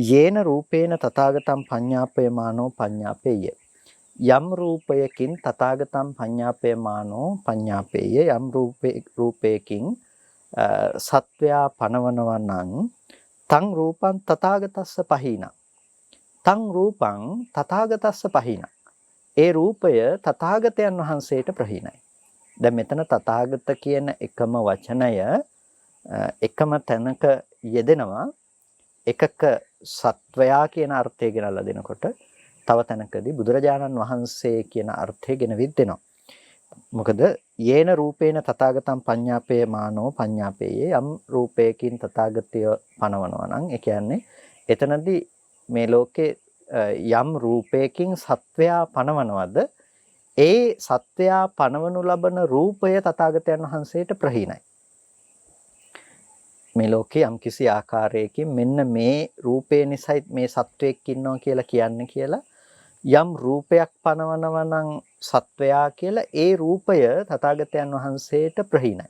යේන රූපේන තථාගතං පඤ්ඤාපේයමානෝ පඤ්ඤාපේය. යම් රූපයකින් තථාගතං පඤ්ඤාපේයමානෝ පඤ්ඤාපේය යම් රූපයකින් සත්වයා පනවනවා නම් තං රූපං තථාගතස්ස පහීනං තං රූපං තථාගතස්ස පහීනං ඒ රූපය තථාගතයන් වහන්සේට ප්‍රහීනයි. දැන් මෙතන තථාගත කියන එකම වචනය එකම තැනක යෙදෙනවා එකක සත්වයා කියන අර්ථය ගෙනල්ලා දෙනකොට තව තැනකදී බුදුරජාණන් වහන්සේ කියන අර්ථය ගෙන විද්දෙනවා. මොකද යේන රූපේන තථාගතං පඤ්ඤාපේයමානෝ පඤ්ඤාපේය යම් රූපයකින් තථාගතය පනවනවා නම් ඒ කියන්නේ එතනදී මේ ලෝකේ යම් රූපයකින් සත්වයා පනවනවද ඒ සත්වයා පනවනු ලබන රූපය තථාගතයන් වහන්සේට ප්‍රහීනයි. මේ ලෝකේ යම් කිසි ආකාරයකින් මෙන්න මේ රූපේ නිසයි මේ සත්වයක් ඉන්නවා කියලා කියන්නේ කියලා යම් රූපයක් පනවනවා නම් සත්වයා කියලා ඒ රූපය තථාගතයන් වහන්සේට ප්‍රහීනයි.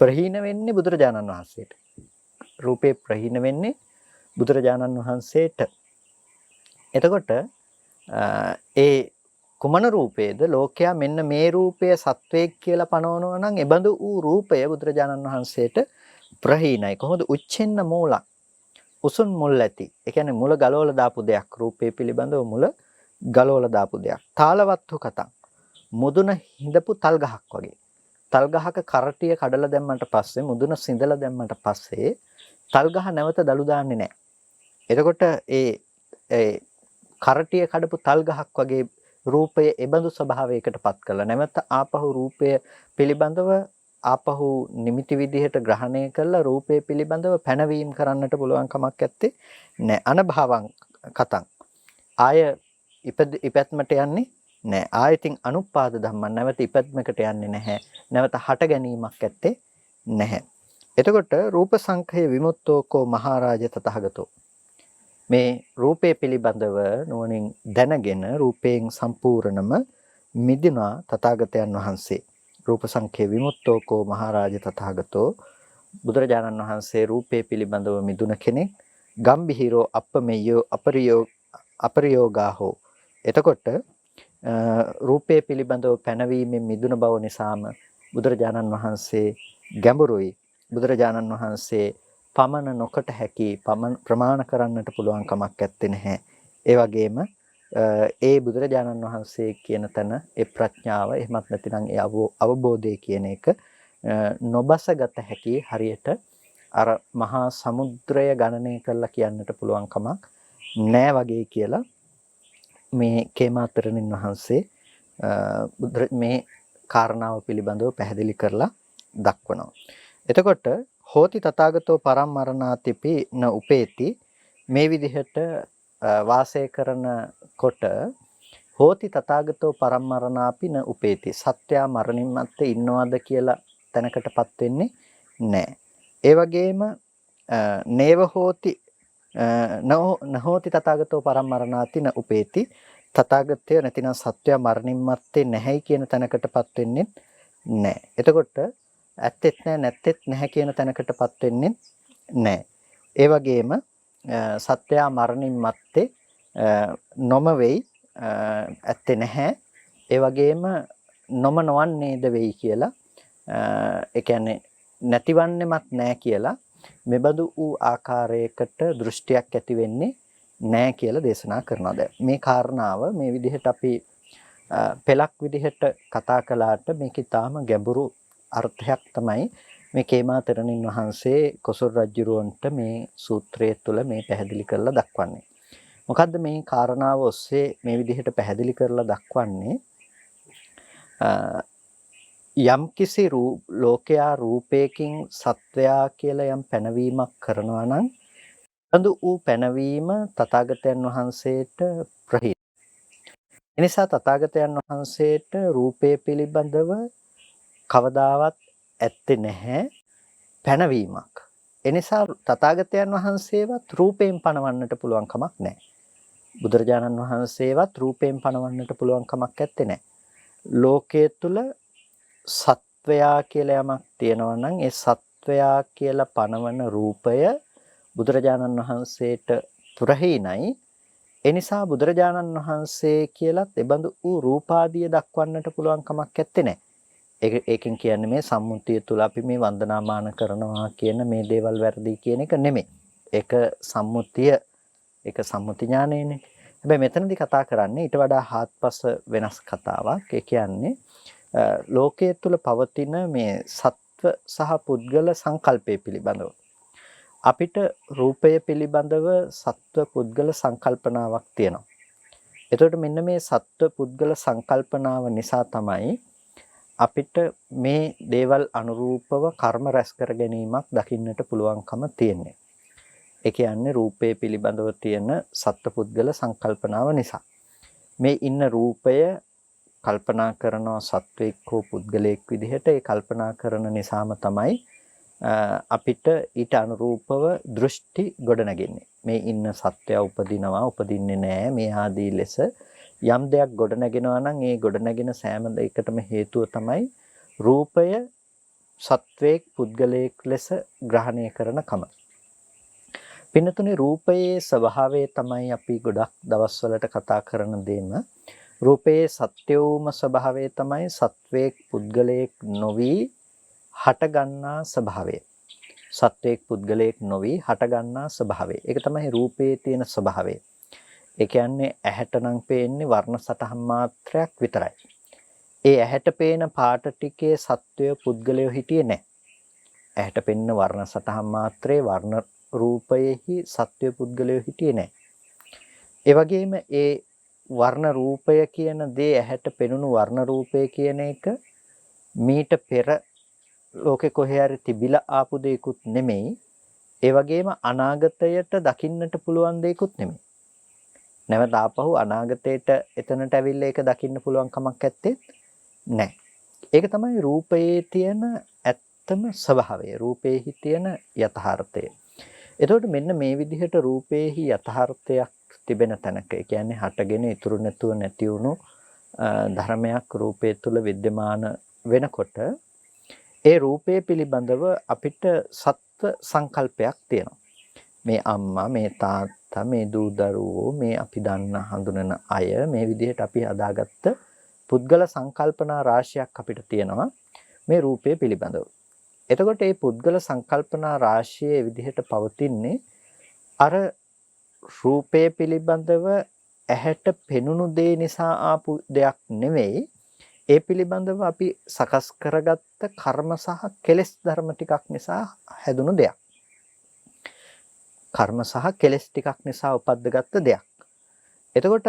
ප්‍රහීන වෙන්නේ බුදුරජාණන් වහන්සේට. රූපේ ප්‍රහීන වෙන්නේ බුදුරජාණන් වහන්සේට. එතකොට ඒ කුමන රූපේද ලෝකයා මෙන්න මේ රූපය සත්වයක් කියලා පනවනවා නම් එබඳු වූ රූපය බුදුරජාණන් වහන්සේට ප්‍රහීනයි. කොහොමද? උච්චෙන්න මූලං උසුන් මුල් ඇති. ඒ කියන්නේ මුල ගලවලා දාපු දෙයක්. රූපේ පිළිබඳව මුල ගලවලා දාපු දෙයක්. තාලවත්තු කතං මුදුන හිඳපු තල් ගහක් වගේ. තල් ගහක කරටිය කඩලා දැම්මට පස්සේ මුදුන සිඳලා දැම්මට පස්සේ තල් ගහ නැවත දළු දාන්නේ නැහැ. එතකොට ඒ කරටිය කඩපු තල් ගහක් වගේ රූපය එබඳු ස්වභාවයකට පත් කරලා නැවත ආපහු රූපය පිළිබඳව ආපහු නිමිති විදිහට ග්‍රහණය කරලා රූපය පිළිබඳව පැනවීම කරන්නට පුළුවන් කමක් නැත්තේ නෑ. අනභවං කතං ආය ඉපැත්මට යන්නේ නෑ. ආයතින් අනුපාද ධම්මං නැවත ඉපැත්මකට යන්නේ නැහැ. නැවත හට ගැනීමක් ඇත්තේ නැහැ. එතකොට රූප සංඛය විමුක්තෝකෝ මහරජ තථාගතෝ මේ රූපේ පිළිබඳව නුවණින් දැනගෙන රූපයෙන් සම්පූර්ණම මිදුණා තථාගතයන් වහන්සේ. රූප සංඛේ විමුක්තෝකෝ මහරජ තථාගතෝ බුදුරජාණන් වහන්සේ රූපේ පිළිබඳව මිදුණ කෙනෙක්. ගම්භීරෝ අප්පමෙය්‍යෝ අපරියෝගාහෝ. එතකොට රූපේ පිළිබඳව පැනවීමෙන් මිදුණ බව නිසාම බුදුරජාණන් වහන්සේ ගැඹුරුයි. බුදුරජාණන් වහන්සේ පමන නොකට හැකි ප්‍රමාණ කරන්නට පුළුවන් කමක් ඇත්තේ නැහැ. ඒ වගේම ඒ බුදුරජාණන් වහන්සේ කියන තැන ඒ ප්‍රඥාව එහෙමත් නැතිනම් ඒ අවබෝධය කියන එක නොබසගත හැකි හරියට අර මහා සමුද්‍රය ගණනය කරලා කියන්නට පුළුවන් කමක් නෑ වගේ කියලා මේ කේමාතරණින් වහන්සේ මේ කාරණාව පිළිබඳව පැහැදිලි කරලා දක්වනවා. එතකොට හෝති තථාගතෝ පරම්මරණාතිපි න උපේති මේ විදිහට වාසය කරනකොට හෝති තථාගතෝ පරම්මරණාපි න උපේති සත්‍යා මරණින් මත්තේ ඉන්නවද කියලා තැනකටපත් වෙන්නේ නැහැ. ඒ වගේම නේව හෝති නහෝති තථාගතෝ පරම්මරණාති න උපේති තථාගතය නැතිනම් සත්‍යය මරණින් මත්තේ නැහැයි කියන තැනකටපත් වෙන්නේ නැහැ. එතකොට ඇත්තෙත් නැහැ නැත්තෙත් නැහැ කියන තැනකටපත් වෙන්නේ නැහැ. ඒ වගේම සත්‍යය මරණින් මත්තේ නොම වෙයි ඇත්තේ නැහැ. ඒ වගේම නොම නොවන්නේද වෙයි කියලා ඒ කියන්නේ නැතිවන්නේමත් නැහැ කියලා මෙබඳු වූ ආකාරයකට දෘෂ්ටියක් ඇති වෙන්නේ නැහැ කියලා දේශනා කරනවා. දැන් මේ කාරණාව මේ විදිහට අපි පෙළක් විදිහට කතා කළාට මේක ඊටාම ගැඹුරු අර්ථයක් තමයි මේ කේමාතරණින් වහන්සේ කොසල් රජුරවන්ට මේ සූත්‍රය තුළ මේ පැහැදිලි කරලා දක්වන්නේ. මොකද්ද මේ කාරණාව ඔස්සේ මේ විදිහට පැහැදිලි කරලා දක්වන්නේ? යම් කිසි ලෝකයා රූපයකින් සත්වයා කියලා යම් පැනවීමක් කරනවා නම් බඳු වූ පැනවීම තථාගතයන් වහන්සේට ප්‍රහීන. එනිසා තථාගතයන් වහන්සේට රූපය පිළිබඳව කවදාවත් ඇත්තේ නැහැ. පැනවීමක්. එනිසා තථාගතයන් වහන්සේවත් රූපයෙන් පණවන්නට පුළුවන් කමක් නැහැ. බුදුරජාණන් වහන්සේවත් රූපයෙන් පණවන්නට පුළුවන් කමක් නැත්තේ නෑ. ලෝකයේ තුල සත්වයා කියලා යමක් තියෙනවා නම් ඒ සත්වයා කියලා පණවන රූපය බුදුරජාණන් වහන්සේට පුරහීනයි. එනිසා බුදුරජාණන් වහන්සේ කියලත් එබඳු වූ රූපාදිය දක්වන්නට පුළුවන් කමක් නැත්තේ නෑ. ඒකෙන් කියන්නේ මේ සම්මුතිය තුල අපි මේ වන්දනාමාන කරනවා කියන මේ දේවල් වැරදි කියන එක නෙමෙයි. ඒක සම්මුතිය, ඒක සම්මුති ඥානයනේ. හැබැයි මෙතනදී කතා කරන්නේ ඊට වඩා හාත්පස වෙනස් කතාවක්. ඒ කියන්නේ ලෝකයේ තුල පවතින මේ සත්ව සහ පුද්ගල සංකල්පය පිළිබඳව. අපිට රූපය පිළිබඳව සත්ව පුද්ගල සංකල්පනාවක් තියෙනවා. එතකොට මෙන්න මේ සත්ව පුද්ගල සංකල්පනාව නිසා තමයි අපිට මේ දේවල් අනුරූපව කර්ම රැස් කර ගැනීමක් දකින්නට පුළුවන්කම තියෙන්නේ. ඒ කියන්නේ රූපය පිළිබඳව තියෙන සත්පුද්ගල සංකල්පනාව නිසා. මේ ඉන්න රූපය කල්පනා කරනවා සත්වෙක් හෝ පුද්ගලයෙක් විදිහට. ඒ කල්පනා කරන නිසාම තමයි අපිට ඊට අනුරූපව දෘෂ්ටි ගොඩනගන්නේ. මේ ඉන්න සත්වයා උපදිනවා, උපදින්නේ නැහැ, මේ ආදී ලෙස යම් දෙයක් ගොඩනගෙනවා නම් ඒ ගොඩනගෙන සෑම දෙයකටම හේතුව තමයි රූපය සත්වයක් පුද්ගලයෙක් ලෙස ග්‍රහණය කරන කම. පින්නතුනේ රූපයේ ස්වභාවය තමයි අපි ගොඩක් දවස්වලට කතා කරන දෙම. රූපයේ සත්‍යවම ස්වභාවය තමයි සත්වයක් පුද්ගලයෙක් නොවි හටගන්නා ස්වභාවය. සත්වයක් පුද්ගලයෙක් නොවි හටගන්නා ස්වභාවය. ඒක තමයි රූපයේ තියෙන ස්වභාවය. ඒ කියන්නේ ඇහැට නම් පේන්නේ වර්ණ සටහන් මාත්‍රයක් විතරයි. ඒ ඇහැට පේන පාට ටිකේ සත්වය පුද්ගලයෝ හිටියේ නැහැ. ඇහැට පෙනෙන වර්ණ සටහන් මාත්‍රේ වර්ණ රූපයේහි සත්වය පුද්ගලයෝ හිටියේ නැහැ. ඒ වගේම ඒ වර්ණ රූපය කියන දේ ඇහැට පෙනුණු වර්ණ රූපය කියන එක මීට පෙර ලෝකේ කොහේ හරි තිබිලා ආපු දෙයක්ුත් නෙමෙයි. ඒ වගේම අනාගතයට දකින්නට පුළුවන් දෙයක්ුත් නෙමෙයි. නැවත ආපහු අනාගතයට එතනට ඇවිල්ලා ඒක දකින්න පුළුවන් කමක් නැත්තේ නැහැ. ඒක තමයි රූපයේ තියෙන ඇත්තම ස්වභාවය. රූපයේහි තියෙන යථාර්ථය. එතකොට මෙන්න මේ විදිහට රූපයේහි යථාර්ථයක් තිබෙන තැනක, ඒ කියන්නේ හටගෙන ඉතුරු නැතුව නැති වුණු ධර්මයක් රූපය තුල विद्यमान වෙනකොට ඒ රූපය පිළිබඳව අපිට සත්ව සංකල්පයක් තියෙනවා. මේ අම්මා, මේ තාත්තා, මේ දූ දරුවෝ, මේ අපි දන්න හඳුනන අය, මේ විදිහට අපි හදාගත්ත පුද්ගල සංකල්පනා රාශියක් අපිට තියෙනවා මේ රූපය පිළිබඳව. එතකොට මේ පුද්ගල සංකල්පනා රාශියේ විදිහට පවතින්නේ අර රූපය පිළිබඳව ඇහැට පෙනුණු දේ නිසා ආපු දෙයක් නෙවෙයි. ඒ පිළිබඳව අපි සකස් කරගත්ත කර්ම සහ කෙලෙස් ධර්ම ටිකක් නිසා හැදුණු දෙයක්. කර්ම සහ කෙලෙස් ටිකක් නිසා උපද්දගත්ත දෙයක්. එතකොට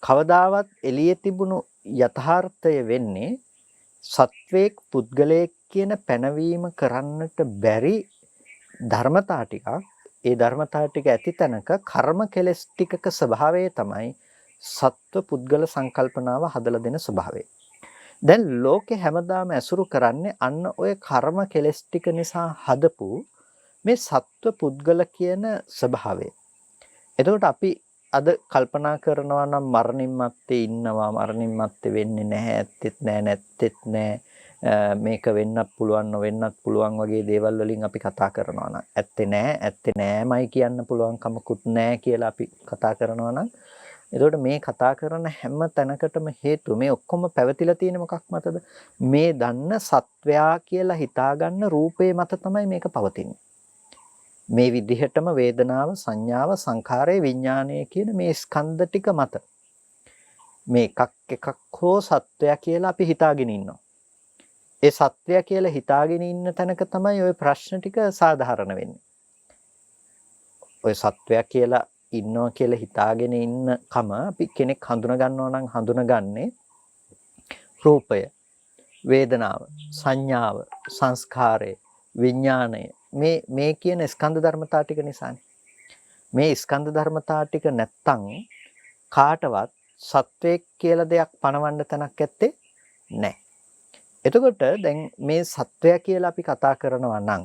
කවදාවත් එළියේ තිබුණු යථාර්ථය වෙන්නේ සත්වයක් පුද්ගලයෙක් කියන පැනවීම කරන්නට බැරි ධර්මතා ටිකක්. ඒ ධර්මතා ටික ඇති තැනක කර්ම කෙලෙස් ටිකක ස්වභාවය තමයි සත්ව පුද්ගල සංකල්පනාව හදලා දෙන ස්වභාවය. දැන් ලෝකේ හැමදාම ඇසුරු කරන්නේ අන්න ඔය කර්ම කෙලෙස් ටික නිසා හදපු මේ සත්ව පුද්ගල කියන ස්වභාවය. එතකොට අපි අද කල්පනා කරනවා නම් මරණින් මත්තේ ඉන්නවා, මරණින් මත්තේ වෙන්නේ නැහැ, ඇත්තෙත් නැහැ, නැත්තෙත් නැහැ, මේක වෙන්නත් පුළුවන්, නොවෙන්නත් පුළුවන් වගේ දේවල් වලින් අපි කතා කරනවා නම් ඇත්තේ නෑමයි කියන්න පුළුවන් කමකුත් නැහැ කියලා අපි කතා කරනවා නම් එතකොට මේ කතා කරන හැම තැනකටම හේතුව මේ ඔක්කොම පැවතිලා තියෙන මොකක් මතද? මේ දන්න සත්වයා කියලා හිතාගන්න රූපේ මත තමයි මේක පවතින්නේ. මේ විදිහටම වේදනාව, සංඥාව, සංඛාරය, විඥානය කියන මේ ස්කන්ධ ටික මත මේ එකක් හෝ සත්වයා කියලා අපි හිතාගෙන ඉන්නවා. ඒ සත්වයා කියලා හිතාගෙන ඉන්න තැනක තමයි ওই ප්‍රශ්න ටික සාධාරණ වෙන්නේ. ওই සත්වයා කියලා ඉන්නවා කියලා හිතාගෙන ඉන්න කම අපි කෙනෙක් හඳුනා ගන්නවා නම් හඳුනාගන්නේ රූපය, වේදනාව, සංඥාව, සංස්කාරය, විඥාණය මේ කියන ස්කන්ධ ධර්මතා ටික නිසානේ. මේ ස්කන්ධ ධර්මතා ටික නැත්තම් කාටවත් සත්වයක් කියලා දෙයක් පණවන්න තැනක් ඇත්තේ නැහැ. එතකොට දැන් මේ සත්වයා කියලා අපි කතා කරනවා නම්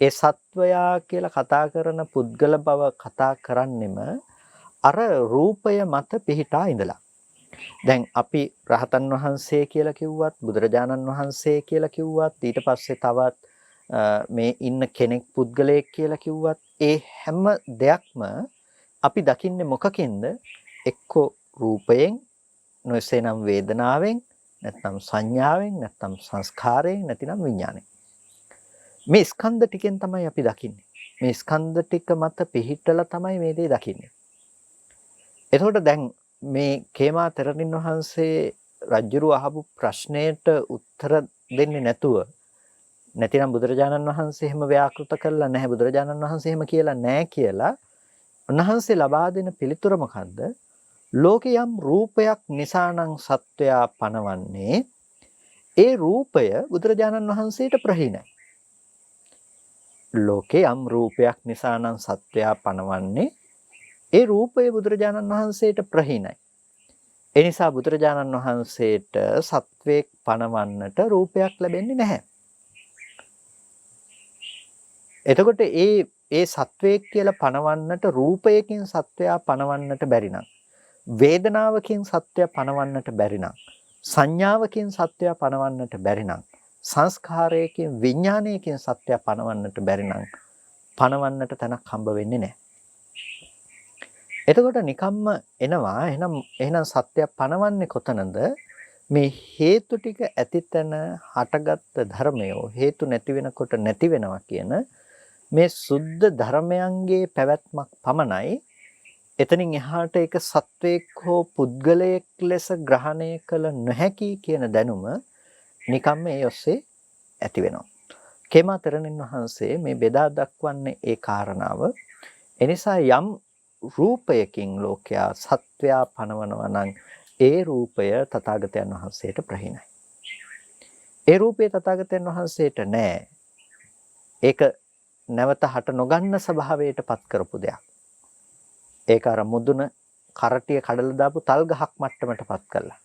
ඒ සත්වයා කියලා කතා කරන පුද්ගල බව කතා කරන්නෙම අර රූපය මත පිහිටා ඉඳලා. දැන් අපි රහතන් වහන්සේ කියලා කිව්වත් බුදුරජාණන් වහන්සේ කියලා කිව්වත් ඊට පස්සේ තවත් මේ ඉන්න කෙනෙක් පුද්ගලයෙක් කියලා කිව්වත් ඒ හැම දෙයක්ම අපි දකින්නේ මොකකින්ද? එක්කෝ රූපයෙන්, නොයසේනම් වේදනාවෙන්, නැත්නම් සංඥාවෙන්, නැත්නම් සංස්කාරයෙන්, නැතිනම් විඥාණයෙන්. මේ ස්කන්ධ ටිකෙන් තමයි අපි දකින්නේ. මේ ස්කන්ධ ටික මත පිහිටලා තමයි මේ දේ දකින්නේ. එතකොට දැන් මේ කේමා තෙරණින් වහන්සේ රජුරු අහපු ප්‍රශ්නයට උත්තර දෙන්නේ නැතුව නැතිනම් බුදුරජාණන් වහන්සේ එහෙම ව්‍යාකෘත කළා නැහැ, බුදුරජාණන් වහන්සේ එහෙම කියලා නැහැ කියලා උන්වහන්සේ ලබා දෙන පිළිතුර මොකද්ද? ලෝකේ යම් රූපයක් නිසානම් සත්වයා පනවන්නේ ඒ රූපය බුදුරජාණන් වහන්සේට ප්‍රහීනයි. ලෝකේ යම් රූපයක් නිසානම් සත්වයා පනවන්නේ ඒ රූපය බුදුරජාණන් වහන්සේට ප්‍රහීනයි. ඒ නිසා බුදුරජාණන් වහන්සේට සත්වයක් පනවන්නට රූපයක් ලැබෙන්නේ නැහැ. එතකොට ඒ සත්වයක් කියලා පනවන්නට රූපයකින් සත්වයා පනවන්නට බැරි නම්, වේදනාවකින් සත්වයා පනවන්නට බැරි නම්, සංඥාවකින් සත්වයා පනවන්නට බැරි නම්, සංස්කාරයකින් විඥානයකින් සත්වයා පනවන්නට බැරි නම් පනවන්නට තැනක් හම්බ වෙන්නේ නැහැ. එතකොට නිකම්ම එනවා එහෙනම් සත්‍යය පනවන්නේ කොතනද? මේ හේතු ටික ඇතිතන හටගත් ධර්මය හේතු නැති වෙනකොට නැති වෙනවා කියන මේ සුද්ධ ධර්මයන්ගේ පැවැත්මක් පමණයි. එතනින් එහාට ඒක සත්වයක් හෝ පුද්ගලයෙක් ලෙස ග්‍රහණය කළ නොහැකි කියන දැනුම නිකම්ම ඒ ඔස්සේ ඇති වෙනවා. කේමා තෙරණින් වහන්සේ මේ බෙදා දක්වන්නේ ඒ කාරණාව. එනිසා යම් රූපයකින් ලෝකයා සත්වයා පනවනවා නම් ඒ රූපය තථාගතයන් වහන්සේට ප්‍රහීනයි. ඒ රූපය තථාගතයන් වහන්සේට නෑ. ඒක නැවත හට නොගන්න ස්වභාවයට පත් කරපු දෙයක්. ඒක අර මුදුන කරටිය කඩලා දාපු තල් ගහක් මට්ටමට පත් කළා.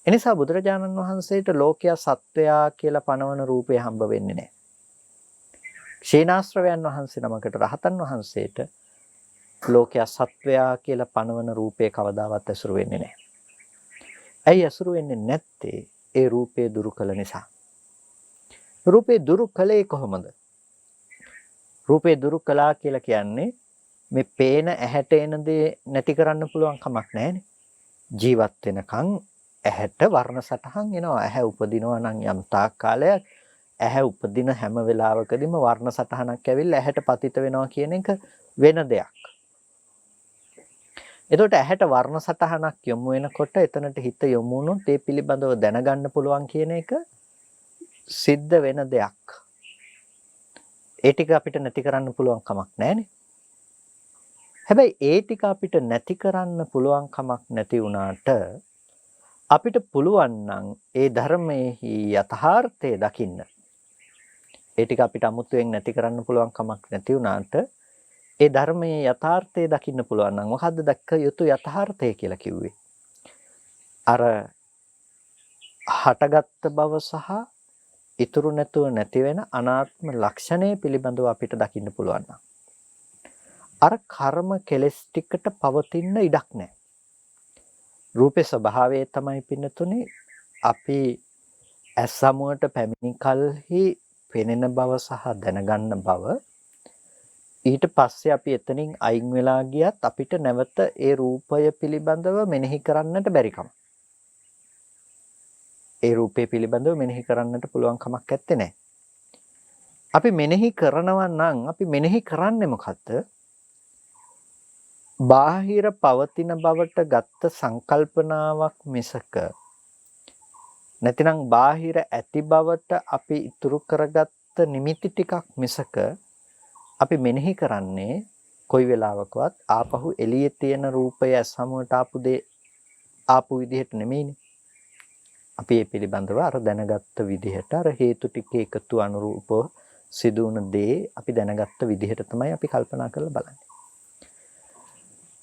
එනිසා බුදුරජාණන් වහන්සේට ලෝකයා සත්වයා කියලා පනවන රූපය හම්බ වෙන්නේ නැහැ. ක්ෂීණාශ්‍රවයන් වහන්සේ නමකට රහතන් වහන්සේට ලෝකයා සත්වයා කියලා පනවන රූපේ කවදාවත් ඇසුරු වෙන්නේ නැහැ. ඇයි ඇසුරු වෙන්නේ නැත්තේ? ඒ රූපේ දුරු කළ නිසා. රූපේ දුරු කළේ කොහොමද? රූපේ දුරු කළා කියලා කියන්නේ මේ පේන ඇහැට එන දේ නැති කරන්න පුළුවන් කමක් නැහැනේ. ජීවත් වෙනකන් ඇහැට වර්ණ සටහන් එනවා. ඇහැ උපදිනවා නම් යම් තාක් කාලයක් ඇහැ උපදින හැම වෙලාවකදීම වර්ණ සටහනක් ඇවිල්ලා ඇහැට පතිත වෙනවා කියන එක වෙන දෙයක්. එතකොට ඇහැට වර්ණ සටහනක් යොමු වෙනකොට එතනට හිත යොමු වුණොත් ඒ පිළිබඳව දැනගන්න පුළුවන් කියන එක සිද්ධ වෙන දෙයක්. ඒ ටික අපිට නැති කරන්න පුළුවන් කමක් නැහැනේ. හැබැයි ඒ ටික අපිට නැති කරන්න පුළුවන් කමක් නැති වුණාට අපිට පුළුවන් නම් ඒ ධර්මයේහි යථාර්ථය දකින්න. ඒ ටික අපිට අමුතුවෙන් නැති කරන්න පුළුවන් කමක් නැති වුණාට ඒ ධර්මයේ යථාර්ථය දකින්න පුළුවන් නම් මොකද්ද දැක්ක යුතු යථාර්ථය කියලා කිව්වේ? අර හටගත් බව සහ ඉතුරු නැතුව නැති වෙන අනාත්ම ලක්ෂණය පිළිබඳව අපිට දකින්න පුළුවන් නම් අර කර්ම කෙලස් ටිකට පවතින්න ඉඩක් නැහැ. රූපේ ස්වභාවය තමයි පින්නතුනේ අපි ඇස් සමුවට පැමිණි කලෙහි පෙනෙන බව සහ දැනගන්න බව. ඊට පස්සේ අපි එතනින් අයින් වෙලා ගියත් අපිට නැවත ඒ රූපය පිළිබඳව මෙනෙහි කරන්නට බැරිකම. ඒ රූපය පිළිබඳව මෙනෙහි කරන්නට පුළුවන් කමක් නැත්තේ නෑ. අපි මෙනෙහි කරනවා නම් අපි මෙනෙහි කරන්නේ මොකද්ද? බාහිර පවතින බවට ගත්ත සංකල්පනාවක් මිසක නැතිනම් බාහිර ඇති බවට අපි ඉතුරු කරගත්ත නිමිති ටිකක් මිසක අපි මෙනෙහි කරන්නේ කොයි වෙලාවකවත් ආපහු එළියේ තියෙන රූපය සමුවට ආපු විදිහට නෙමෙයිනේ. අපි මේ පිළිබඳව අර දැනගත්ත විදිහට අර හේතු ටික එකතු අනුරූපව සිදු වුණ දේ අපි දැනගත්ත විදිහට තමයි අපි කල්පනා කරලා බලන්නේ.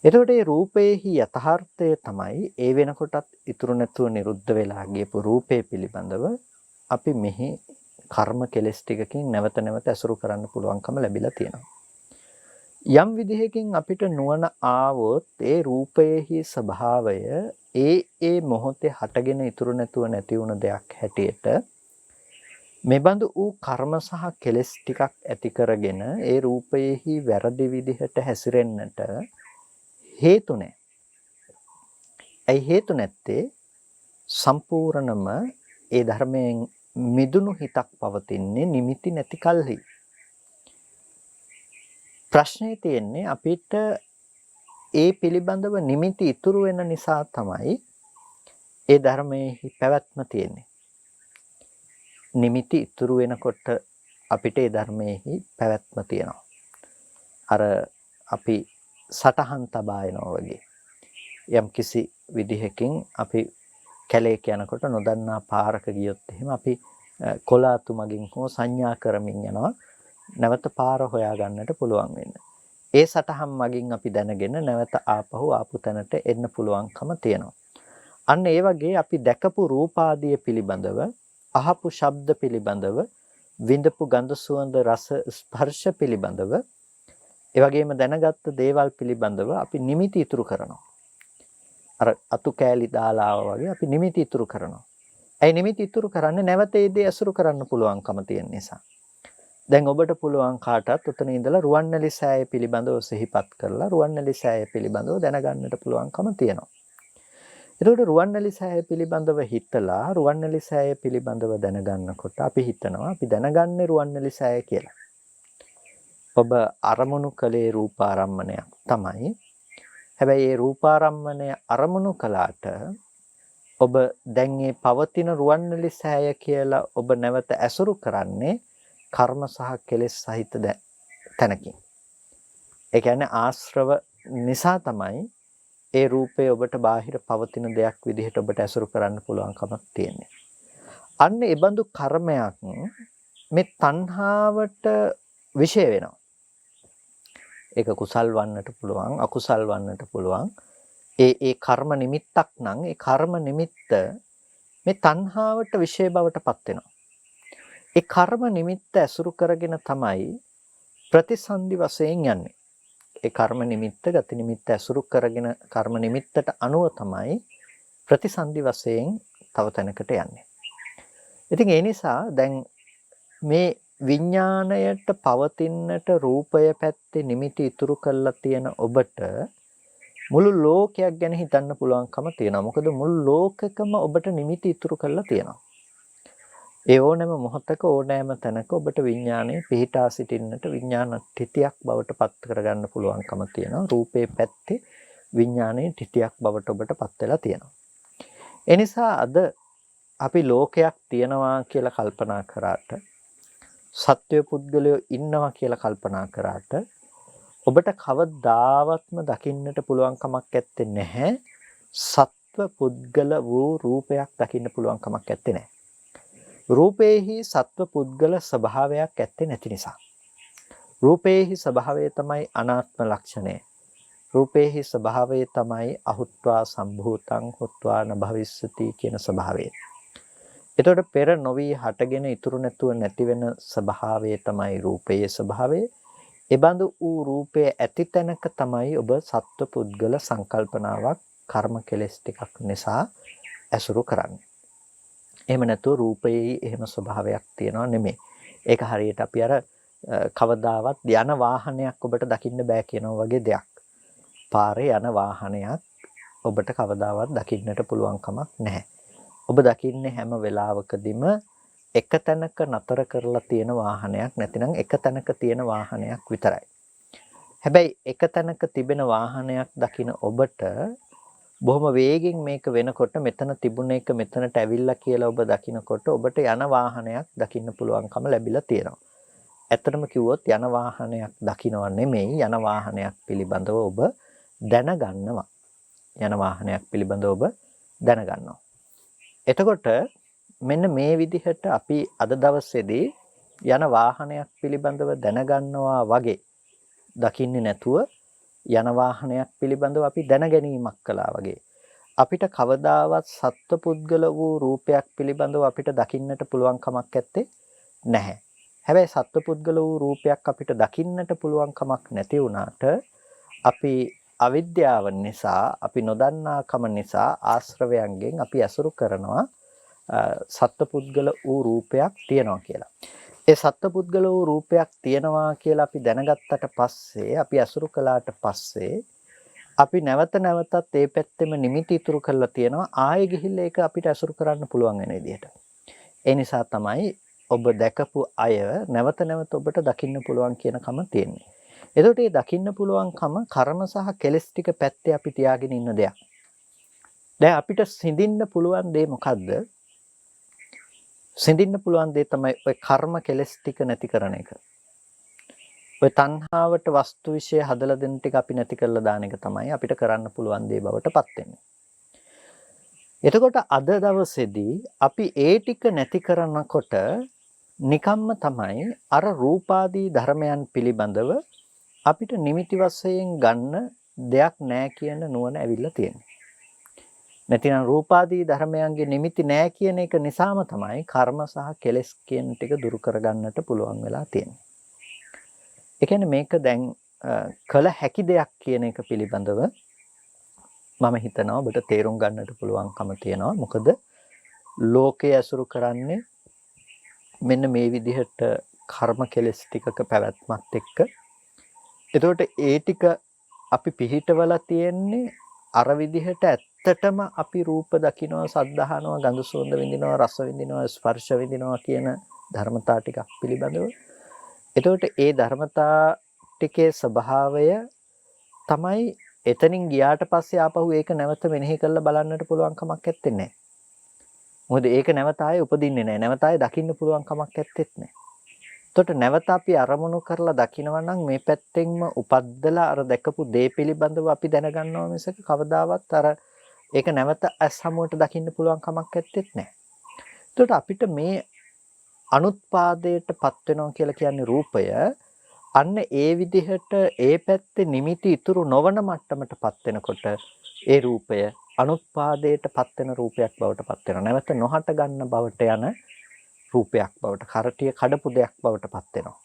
එතකොට මේ රූපයේහි යථාර්ථය තමයි ඒ වෙනකොටත් ඉතුරු නැතුව නිරුද්ධ වෙලා ගියපු රූපේ පිළිබඳව අපි මෙහි කර්ම කෙලස් ටිකකින් නැවත නැවත ඇසුරු කරන්න පුළුවන්කම ලැබිලා තියෙනවා. යම් විදිහකින් අපිට නුවණ ආවොත් ඒ රූපයේහි ස්වභාවය ඒ මොහොතේ හටගෙන ඉතුරු නැතුව නැති වුණ දෙයක් හැටියට මෙබඳු වූ කර්ම සහ කෙලෙස් ටිකක් ඇති කරගෙන ඒ රූපයේහි වැරදි විදිහට හැසිරෙන්නට හේතු නැහැ. ඒ හේතු නැත්තේ සම්පූර්ණම ඒ ධර්මයෙන් මිදුණු හිතක් පවතින්නේ නිමිති නැති කල්හි. ප්‍රශ්නේ තියෙන්නේ අපිට ඒ පිළිබඳව නිමිති ඉතුරු වෙන නිසා තමයි ඒ ධර්මයේ පැවැත්ම තියෙන්නේ. නිමිති ඉතුරු වෙනකොට අපිට ඒ ධර්මයේ පැවැත්ම තියෙනවා. අර අපි සටහන් තබා එනවා වගේ. යම් කිසි විදිහකින් අපි කැලේක යනකොට නොදන්නා පාරක ගියොත් එහෙම අපි කොලාතු මගින් හෝ සංඥා කරමින් යනවා. නැවත පාර හොයා ගන්නට පුළුවන් වෙන්න. ඒ සටහන් මගින් අපි දැනගෙන නැවත ආපහු තැනට එන්න පුළුවන්කම තියෙනවා. අන්න ඒ වගේ අපි දැකපු රූපාදිය පිළිබඳව, අහපු ශබ්ද පිළිබඳව, විඳපු ගඳ සුවඳ රස ස්පර්ශ පිළිබඳව, ඒ වගේම දැනගත්තු දේවල් පිළිබඳව අපි නිමිති ඉතුරු කරනවා. අර අතු කෑලි දාලා වගේ අපි නිමිති ඉතුරු කරනවා. ඒ නිමිති ඉතුරු කරන්නේ නැවත ඒ දේ අසුරු කරන්න පුළුවන්කම තියෙන නිසා. දැන් ඔබට පුළුවන් කාටත් උතන ඉඳලා රුවන්වැලි සෑය පිළිබඳව සිහිපත් කරලා රුවන්වැලි සෑය පිළිබඳව දැනගන්නට පුළුවන්කම තියෙනවා. එතකොට රුවන්වැලි සෑය පිළිබඳව හිතලා රුවන්වැලි සෑය පිළිබඳව දැනගන්නකොට අපි හිතනවා අපි දැනගන්නේ රුවන්වැලි සෑය කියලා. ඔබ අරමුණු කලේ රූපාරම්මණයක් තමයි. හැබැයි ඒ රූපාරම්මණය අරමුණු කළාට ඔබ දැන් මේ පවතින රුවන්වැලි සෑය කියලා ඔබ නැවත ඇසුරු කරන්නේ කර්ම සහ කෙලෙස් සහිත තැනකින්. ඒ කියන්නේ ආශ්‍රව නිසා තමයි ඒ රූපය ඔබට බාහිර පවතින දෙයක් විදිහට ඔබට ඇසුරු කරන්න පුළුවන්කමක් තියෙන්නේ. අන්න ඒ බඳු කර්මයක් මේ තණ්හාවට විෂය වෙනවා. ඒක කුසල් වන්නට පුළුවන්, අකුසල් වන්නට පුළුවන්. ඒ කර්ම නිමිත්තක් නම් ඒ කර්ම නිමිත්ත මේ තණ්හාවට විෂය බවට පත් වෙනවා. ඒ කර්ම නිමිත්ත ඇසුරු කරගෙන තමයි ප්‍රතිසන්දි වශයෙන් යන්නේ. ඒ කර්ම නිමිත්ත, ගති නිමිත්ත ඇසුරු කරගෙන කර්ම නිමිත්තට අනුව තමයි ප්‍රතිසන්දි වශයෙන් තව තැනකට යන්නේ. ඉතින් ඒ නිසා දැන් මේ විඥාණයට පවතින්නට රූපය පැත්තේ නිමිති ඉතුරු කරලා තියෙන ඔබට මුළු ලෝකයක් ගැන හිතන්න පුළුවන්කම තියෙනවා. මොකද මුළු ලෝකෙකම ඔබට නිමිති ඉතුරු කරලා තියෙනවා. ඒ ඕනෑම මොහොතක ඕනෑම තැනක ඔබට විඥානයේ පිහිටා සිටින්නට විඥාන තිතියක් බවට පත් කරගන්න පුළුවන්කම තියෙනවා. රූපේ පැත්තේ විඥානයේ තිතියක් බවට ඔබට පත් වෙලා තියෙනවා. ඒ නිසා අද අපි ලෝකයක් තියනවා කියලා කල්පනා කරාට, සත්වය පුද්ගලයෝ ඉන්නවා කියලා කල්පනා කරාට ඔබට කවදාවත්ම දකින්නට පුළුවන් කමක් නැත්තේ නැහැ. සත්ව පුද්ගල වූ රූපයක් දකින්න පුළුවන් කමක් නැත්තේ නැහැ. රූපේහි සත්ව පුද්ගල ස්වභාවයක් ඇත්තේ නැති නිසා. රූපේහි ස්වභාවය තමයි අනාත්ම ලක්ෂණය. රූපේහි ස්වභාවය තමයි අහුත්වා සම්භූතං හුත්වා න භවිස්සති කියන ස්වභාවය. එතකොට පෙර නොවි හටගෙන ඉතුරු නැතුව නැති වෙන ස්වභාවය තමයි රූපයේ ස්වභාවය. එබඳු වූ රූපයේ ඇති තැනක තමයි ඔබ සත්ව පුද්ගල සංකල්පනාවක් කර්ම කෙලෙස් ටිකක් නිසා ඇසුරු කරන්නේ. එහෙම නැතුව රූපයේ එහෙම ස්වභාවයක් තියනවා නෙමෙයි. ඒක හරියට අපි අර කවදාවත් යන වාහනයක් ඔබට දකින්න බෑ කියනවා වගේ දෙයක්. පාරේ යන වාහනයක් ඔබට කවදාවත් දකින්නට පුළුවන් කමක් නැහැ. ඔබ දකින්නේ හැම වෙලාවකදීම එක තැනක නතර කරලා තියෙන වාහනයක් නැතිනම් එක තැනක තියෙන වාහනයක් විතරයි. හැබැයි එක තැනක තිබෙන වාහනයක් දකින ඔබට බොහොම වේගෙන් මේක වෙනකොට මෙතන තිබුණ එක මෙතනට ඇවිල්ලා කියලා ඔබ දකිනකොට ඔබට යන වාහනයක් දකින්න පුළුවන්කම ලැබිලා තියෙනවා. ඇත්තටම කිව්වොත් යන වාහනයක් දකින්නව නෙමෙයි, යන වාහනයක් පිළිබඳව ඔබ දැනගන්නවා. යන වාහනයක් පිළිබඳව ඔබ දැනගන්නවා. එතකොට මෙන්න මේ විදිහට අපි අද දවසේදී යන වාහනයක් පිළිබඳව දැනගන්නවා වගේ දකින්නේ නැතුව යන වාහනයක් පිළිබඳව අපි දැනගැනීමක් කළා වගේ අපිට කවදාවත් සත්ව පුද්ගල වූ රූපයක් පිළිබඳව අපිට දකින්නට පුළුවන් කමක් නැත්තේ නැහැ. හැබැයි සත්පුද්ගල වූ රූපයක් අපිට දකින්නට පුළුවන් කමක් නැති වුණාට අපි අවිද්‍යාව නිසා, අපි නොදන්නාකම නිසා ආශ්‍රවයන්ගෙන් අපි අසුරු කරනවා සත්පුද්ගල වූ රූපයක් තියනවා කියලා. ඒ සත්පුද්ගල වූ රූපයක් තියනවා කියලා අපි දැනගත්තට පස්සේ, අපි අසුරු කළාට පස්සේ අපි නැවත නැවතත් ඒ පැත්තෙම නිමිති ඉතුරු කරලා තියෙනවා. ආයෙ ගිහිල්ලා ඒක අපිට අසුරු කරන්න පුළුවන් වෙන විදිහට. ඒ නිසා තමයි ඔබ දැකපු අය නැවත නැවත ඔබට දකින්න පුළුවන් කියනකම තියෙන්නේ. එතකොට මේ දකින්න පුළුවන්කම කර්ම සහ කෙලෙස් ටික පැත්තේ අපි තියාගෙන ඉන්න දෙයක්. දැන් අපිට සිඳින්න පුළුවන් දේ මොකද්ද? සිඳින්න පුළුවන් දේ තමයි ඔය කර්ම කෙලෙස් ටික නැති කරන එක. ඔය තණ්හාවට වස්තු විශ්ය හදලා දෙන ටික අපි නැති කරලා දාන එක තමයි අපිට කරන්න පුළුවන් දේ බවට පත් වෙන්නේ. එතකොට අද දවසේදී අපි ඒ ටික නැති කරනකොට නිකම්ම තමයි අර රූපාදී ධර්මයන් පිළිබඳව අපිට නිමිති වශයෙන් ගන්න දෙයක් නැහැ කියන නුවණ ඇවිල්ලා තියෙන්නේ. නැතිනම් රූපාදී ධර්මයන්ගේ නිමිති නැහැ කියන එක නිසාම තමයි කර්ම සහ කෙලෙස් කියන ටික දුරු කරගන්නට පුළුවන් වෙලා තියෙන්නේ. ඒ කියන්නේ මේක දැන් කළ හැකි දෙයක් කියන එක පිළිබඳව මම හිතනවා ඔබට තේරුම් ගන්නට පුළුවන්කම තියෙනවා. මොකද ලෝකයේ ඇසුරු කරන්නේ මෙන්න මේ විදිහට කර්ම කෙලෙස් ටිකක පැවැත්මත් එක්ක. එතකොට ඒ ටික අපි පිළිහිටවලා තියෙන්නේ අර විදිහට ඇත්තටම අපි රූප දකිනවා, ශබ්ද අහනවා, ගඳ සුවඳ විඳිනවා, රස විඳිනවා, ස්පර්ශ විඳිනවා කියන ධර්මතා ටිකක් පිළිබඳව. එතකොට ඒ ධර්මතා ටිකේ ස්වභාවය තමයි එතනින් ගියාට පස්සේ ආපහු ඒක නැවත මෙනෙහි කරලා බලන්නට පුළුවන් කමක් නැත්තේ නෑ. මොකද ඒක නැවත ආයේ උපදින්නේ නෑ. නැවත ආයේ දකින්න පුළුවන් කමක් නැත්තේත් නෑ. එතකොට නැවත අපි අරමුණු කරලා දකිනවා නම් මේ පැත්තෙන්ම උපද්දලා අර දැකපු දේ පිළිබඳව අපි දැනගන්නවා මිසක කවදාවත් අර ඒක නැවත ඇස් හමුවට දකින්න පුළුවන් කමක් නැත්තේත් නෑ. එතකොට අපිට මේ අනුත්පාදයටපත් වෙනවා කියලා කියන්නේ රූපය අන්න ඒ විදිහට ඒ පැත්තේ නිමිති ඉතුරු නොවන මට්ටමටපත් වෙනකොට ඒ රූපය අනුත්පාදයටපත් වෙන රූපයක් බවට පත් වෙනවා. නැවත නොහට ගන්න බවට යන රූපයක් බවට, කරටිය කඩපු දෙයක් බවට පත් වෙනවා.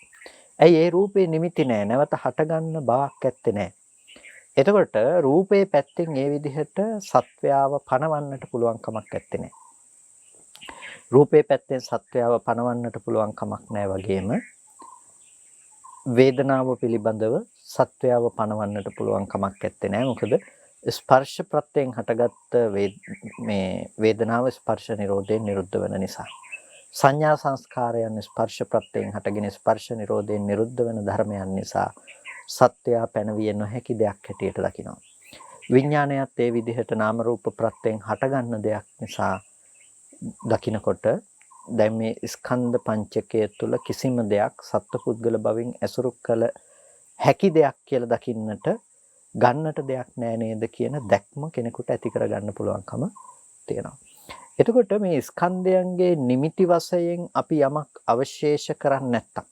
ඇයි ඒ රූපේ නිමිති නැහැ. නැවත හට ගන්න බවක් ඇත්තේ නැහැ. එතකොට රූපේ පැත්තෙන් ඒ විදිහට සත්වයාව පණවන්නට පුළුවන් කමක් ඇත්තේ නැහැ. රූපේ පැත්තෙන් සත්වයාව පණවන්නට පුළුවන් කමක් නැහැ වගේම වේදනාව පිළිබඳව සත්වයාව පණවන්නට පුළුවන් කමක් නැත්තේ නෑ. මොකද ස්පර්ශ ප්‍රත්‍යයෙන් හටගත්ත මේ වේදනාව ස්පර්ශ නිරෝධයෙන් නිරුද්ධ වෙන නිසා. සංඥා සංස්කාරයන් ස්පර්ශ ප්‍රත්‍යයෙන් හටගෙන ස්පර්ශ නිරෝධයෙන් නිරුද්ධ වෙන ධර්මයන් නිසා සත්වයා පැනවිය නොහැකි දෙයක් හැටියට දකිනවා. විඥානයත් ඒ විදිහට නාම රූප ප්‍රත්‍යයෙන් හටගන්න දෙයක් නිසා දකිනකොට දැන් මේ ස්කන්ධ පංචකය තුළ කිසිම දෙයක් සත්පුද්ගල බවින් ඇසුරු කළ හැකි දෙයක් කියලා දකින්නට ගන්නට දෙයක් නෑ නේද කියන දැක්ම කෙනෙකුට ඇති කරගන්න පුළුවන්කම තියෙනවා. එතකොට මේ ස්කන්ධයන්ගේ නිමිති වශයෙන් අපි යමක් අවශේෂ කරන්නේ නැත්තම්,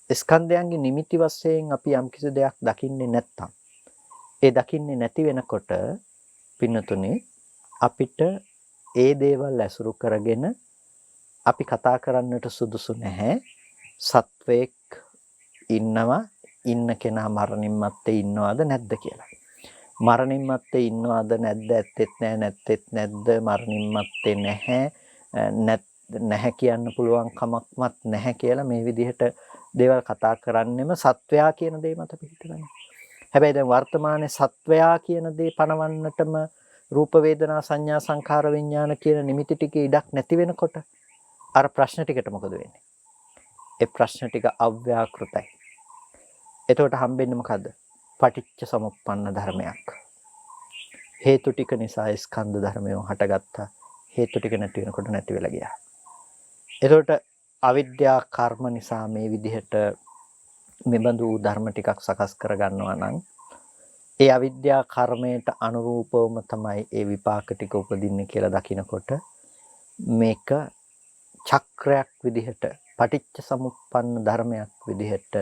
ස්කන්ධයන්ගේ නිමිති වශයෙන් අපි යම් කිසි දෙයක් දකින්නේ නැත්තම්, ඒ දකින්නේ නැති වෙනකොට පින්නතුනේ අපිට ඒ දේවල් ඇසුරු කරගෙන අපි කතා කරන්නට සුදුසු නැහැ. සත්වයක් ඉන්නවා, ඉන්න කෙනා මරණින් මත්තේ ඉන්නවද නැද්ද කියලා. මරණින් මත්තේ ඉන්නවද නැද්ද, ඇත්තෙත් නැහැ, නැත්තෙත් නැද්ද, මරණින් මත්තේ නැහැ කියන්න පුළුවන් කමක්වත් නැහැ කියලා මේ විදිහට දේවල් කතා කරන්නෙම සත්වයා කියන දේ මත පිළිතුරන්නේ. හැබැයි දැන් වර්තමානයේ සත්වයා කියන දේ පනවන්නටම රූප වේදනා සංඥා සංඛාර විඥාන කියන නිමිති ටිකේ ඉඩක් නැති වෙනකොට අර ප්‍රශ්න ටිකට මොකද වෙන්නේ? ඒ ප්‍රශ්න ටික අව්‍යාකෘතයි. එතකොට හම්බෙන්නේ මොකද්ද? පටිච්ච සමුප්පන්න ධර්මයක්. හේතු ටික නිසා ස්කන්ධ ධර්මය හටගත්තා. හේතු ටික නැති වෙනකොට නැති වෙලා ගියා. එතකොට අවිද්‍යා කර්ම නිසා මේ විදිහට මෙබඳු ධර්ම ටිකක් සකස් කරගන්නවා නම් ඒ අවිද්‍යා කර්මයට අනුරූපවම තමයි ඒ විපාක ටික උපදින්නේ කියලා දකිනකොට මේක චක්‍රයක් විදිහට, පටිච්ච සමුප්පන්න ධර්මයක් විදිහට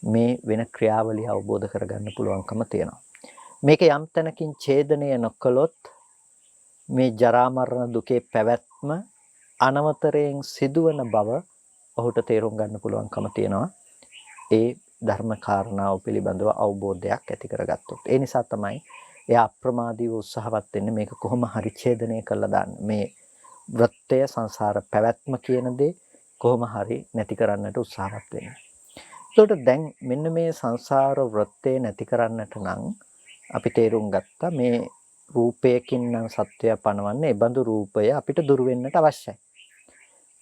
මේ වෙන ක්‍රියාවලිය අවබෝධ කරගන්න පුළුවන්කම තියෙනවා. මේක යම් තැනකින් ඡේදනය නොකළොත් මේ ජරා මරණ දුකේ පැවැත්ම අනවතරයෙන් සිදුවන බව ඔහුට තේරුම් ගන්න පුළුවන්කම තියෙනවා ඒ ධර්ම කාරණාව පිළිබඳව අවබෝධයක් ඇති කරගත්තොත්. ඒ නිසා තමයි එයා අප්‍රමාදීව උත්සාහවත් වෙන්නේ මේක කොහොම හරි ඡේදනය කළා දාන්න. මේ වෘත්තය සංසාර පැවැත්ම කියන දේ කොහොම හරි නැති කරන්නට උත්සාහවත් වෙන්නේ. ඒකට දැන් මෙන්න මේ සංසාර වෘත්තේ නැති කරන්නට නම් අපි තේරුම් ගත්තා මේ රූපයකින් නම් සත්‍යය පනවන්නේ. ඒ බඳු රූපය අපිට දුරු වෙන්නට අවශ්‍යයි.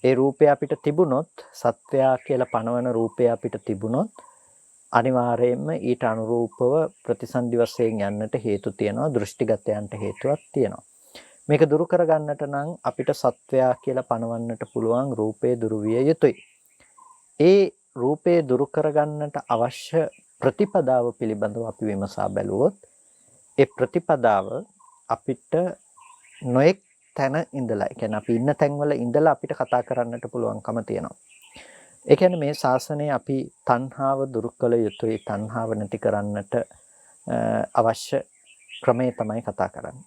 ඒ රූපය අපිට තිබුණොත් සත්වයා කියලා පනවන රූපය අපිට තිබුණොත් අනිවාර්යයෙන්ම ඊට අනුරූපව ප්‍රතිසන්දි වශයෙන් යන්නට හේතු තියෙනවා. දෘෂ්ටිගතයන්ට හේතුවක් තියෙනවා. මේක දුරු කරගන්නට නම් අපිට සත්වයා කියලා පනවන්නට පුළුවන් රූපේ දුරු විය යුතුයි. ඒ රූපේ දුරු කරගන්නට අවශ්‍ය ප්‍රතිපදාව පිළිබඳව අපි විමසා බැලුවොත් ඒ ප්‍රතිපදාව අපිට නොඑක් තැන ඉඳලා, ඒ කියන්නේ අපි ඉන්න තැන්වල ඉඳලා අපිට කතා කරන්නට පුළුවන්කම තියෙනවා. ඒ කියන්නේ මේ ශාසනයේ අපි තණ්හාව දුරු කළ යුතුයි, තණ්හාව නැති කරන්නට අවශ්‍ය ක්‍රමය තමයි කතා කරන්නේ.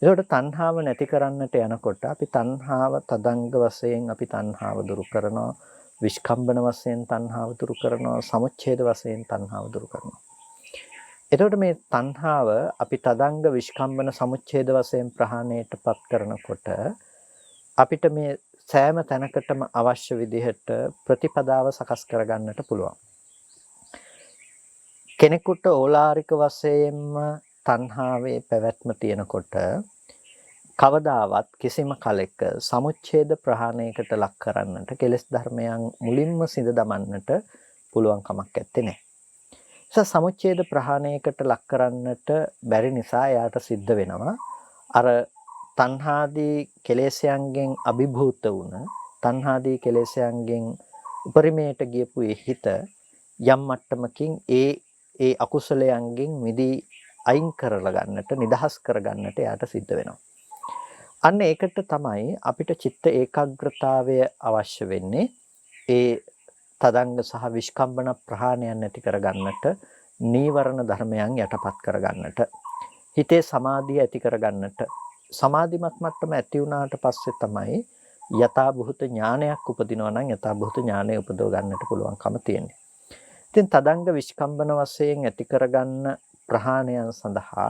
ඒකට තණ්හාව නැති කරන්නට යනකොට අපි තණ්හාව තදංග වශයෙන් අපි තණ්හාව දුරු කරනවා, විස්කම්බන වශයෙන් තණ්හාව දුරු කරනවා, සමුච්ඡේද වශයෙන් තණ්හාව දුරු කරනවා. එතකොට මේ තණ්හාව අපි තදංග විස්කම්බන සමුච්ඡේද වශයෙන් ප්‍රහාණයටපත් කරනකොට අපිට මේ සෑම තැනකටම අවශ්‍ය විදිහට ප්‍රතිපදාව සකස් කරගන්නට පුළුවන්. කෙනෙකුට ඕලාරික වශයෙන්ම තණ්හාවේ පැවැත්ම තියෙනකොට කවදාවත් කිසිම කලෙක සමුච්ඡේද ප්‍රහාණයකට ලක් කරන්නට, කෙලෙස් ධර්මයන් මුලින්ම සිඳ දමන්නට පුළුවන් කමක් නැත්තේ නේ. සමුච්ඡේද ප්‍රහාණයකට ලක් කරන්නට බැරි නිසා එයාට සිද්ධ වෙනවා අර තණ්හාදී කෙලෙස්යන්ගෙන් අභිභූත වුණ, තණ්හාදී කෙලෙස්යන්ගෙන් උපරිමයට ගියපු හිත යම් මට්ටමකින් ඒ අකුසලයන්ගෙන් මිදී අයින් කරලා ගන්නට, නිදහස් කරගන්නට එයාට සිද්ධ වෙනවා. අන්න ඒකට තමයි අපිට චිත්ත ඒකාග්‍රතාවය අවශ්‍ය වෙන්නේ. ඒ තදංග සහ විස්කම්බන ප්‍රහාණයන් නැති කරගන්නට, නීවරණ ධර්මයන් යටපත් කරගන්නට, හිතේ සමාධිය ඇති කරගන්නට. සමාධිමත් මට්ටම ඇති වුණාට පස්සේ තමයි යථාභූත ඥානයක් උපදිනවා නම් යථාභූත ඥානය උපදව ගන්නට පුළුවන්කම තියෙන්නේ. ඉතින් තදංග විස්කම්බන වශයෙන් ඇති කරගන්න ප්‍රහාණයන් සඳහා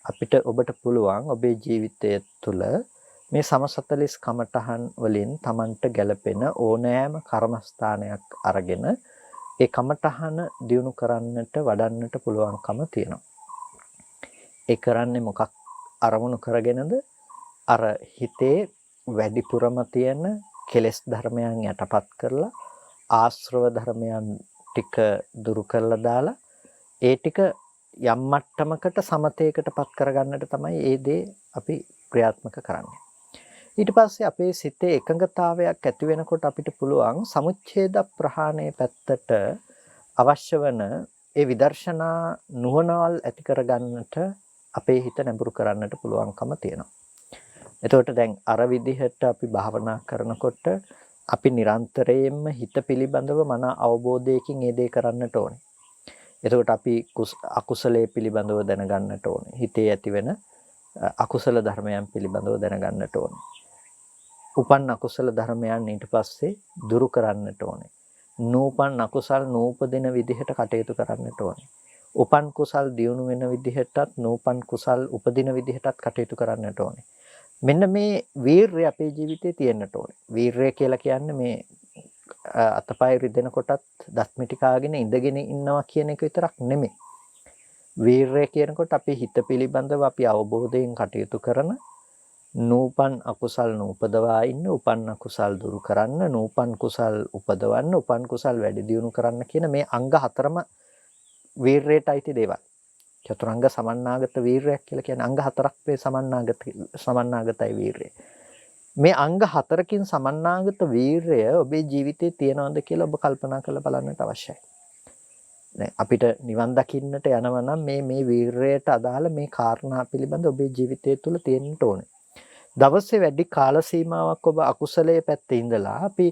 අපිට ඔබට පුළුවන් ඔබේ ජීවිතය තුළ මේ සම 40 කමඨහන් වලින් Tamanට ගැලපෙන ඕනෑම කර්මස්ථානයක් අරගෙන ඒ කමඨහන දියුණු කරන්නට වඩන්නට පුළුවන්කම තියෙනවා. ඒ කරන්නේ මොකක් අරමුණු කරගෙනද? අර හිතේ වැඩිපුරම තියෙන කෙලෙස් ධර්මයන් යටපත් කරලා ආශ්‍රව ධර්මයන් ටික දුරු කරලා දාලා ඒ ටික යම් මට්ටමකට සමතේකටපත් කරගන්නට තමයි ඒ දේ අපි ක්‍රියාත්මක කරන්නේ. ඊට පස්සේ අපේ සිතේ එකඟතාවයක් ඇති වෙනකොට අපිට පුළුවන් සමුච්ඡේද ප්‍රහාණය පැත්තට අවශ්‍ය වන ඒ විදර්ශනා නුවණවල් ඇති කරගන්නට අපේ හිත නැඹුරු කරන්නට පුළුවන්කම තියෙනවා. එතකොට දැන් අර විදිහට අපි භාවනා කරනකොට අපි නිරන්තරයෙන්ම හිත පිළිබඳව මන අවබෝධයකින් ඒ දේ කරන්නට ඕනේ. එතකොට අපි අකුසලයේ පිළිබඳව දැනගන්නට ඕනේ. හිතේ ඇතිවෙන අකුසල ධර්මයන් පිළිබඳව දැනගන්නට ඕනේ. උපන් අකුසල ධර්මයන් ඊට පස්සේ දුරු කරන්නට ඕනේ. නූපන් අකුසල් නූපදින විදිහට කටයුතු කරන්නට ඕනේ. උපන් කුසල් දියුණු වෙන විදිහටත් නූපන් කුසල් උපදින විදිහටත් කටයුතු කරන්නට ඕනේ. මෙන්න මේ වීරය අපේ ජීවිතේ තියෙන්නට ඕනේ. වීරය කියලා කියන්නේ මේ අතපය රිදෙන කොටත් දස්මිටි කාගෙන ඉඳගෙන ඉන්නවා කියන එක විතරක් නෙමෙයි. වීරය කියනකොට අපි හිත පිළිබඳව අපි අවබෝධයෙන් කටයුතු කරන, නූපන් අකුසල් නූපදවා ඉන්න, උපන් අකුසල් දුරු කරන්න, නූපන් කුසල් උපදවන්න, උපන් කුසල් වැඩි දියුණු කරන්න කියන මේ අංග හතරම වීරයට අයිති දේවල්. චතුරංග සමන්නාගත වීරයක් කියලා කියන්නේ අංග හතරක් වේ සමන්නාගතයි වීරය. මේ අංග හතරකින් සමන්නාගත වීරය ඔබේ ජීවිතේ තියනවද කියලා ඔබ කල්පනා කරලා බලන්නට අවශ්‍යයි. දැන් අපිට නිවන් දකින්නට යනවා නම් මේ වීරයට අදාළ මේ කාරණා පිළිබඳ ඔබේ ජීවිතය තුළ තියෙන්න ඕනේ. දවසේ වැඩි කාල සීමාවක් ඔබ අකුසලයේ පැත්තේ ඉඳලා අපි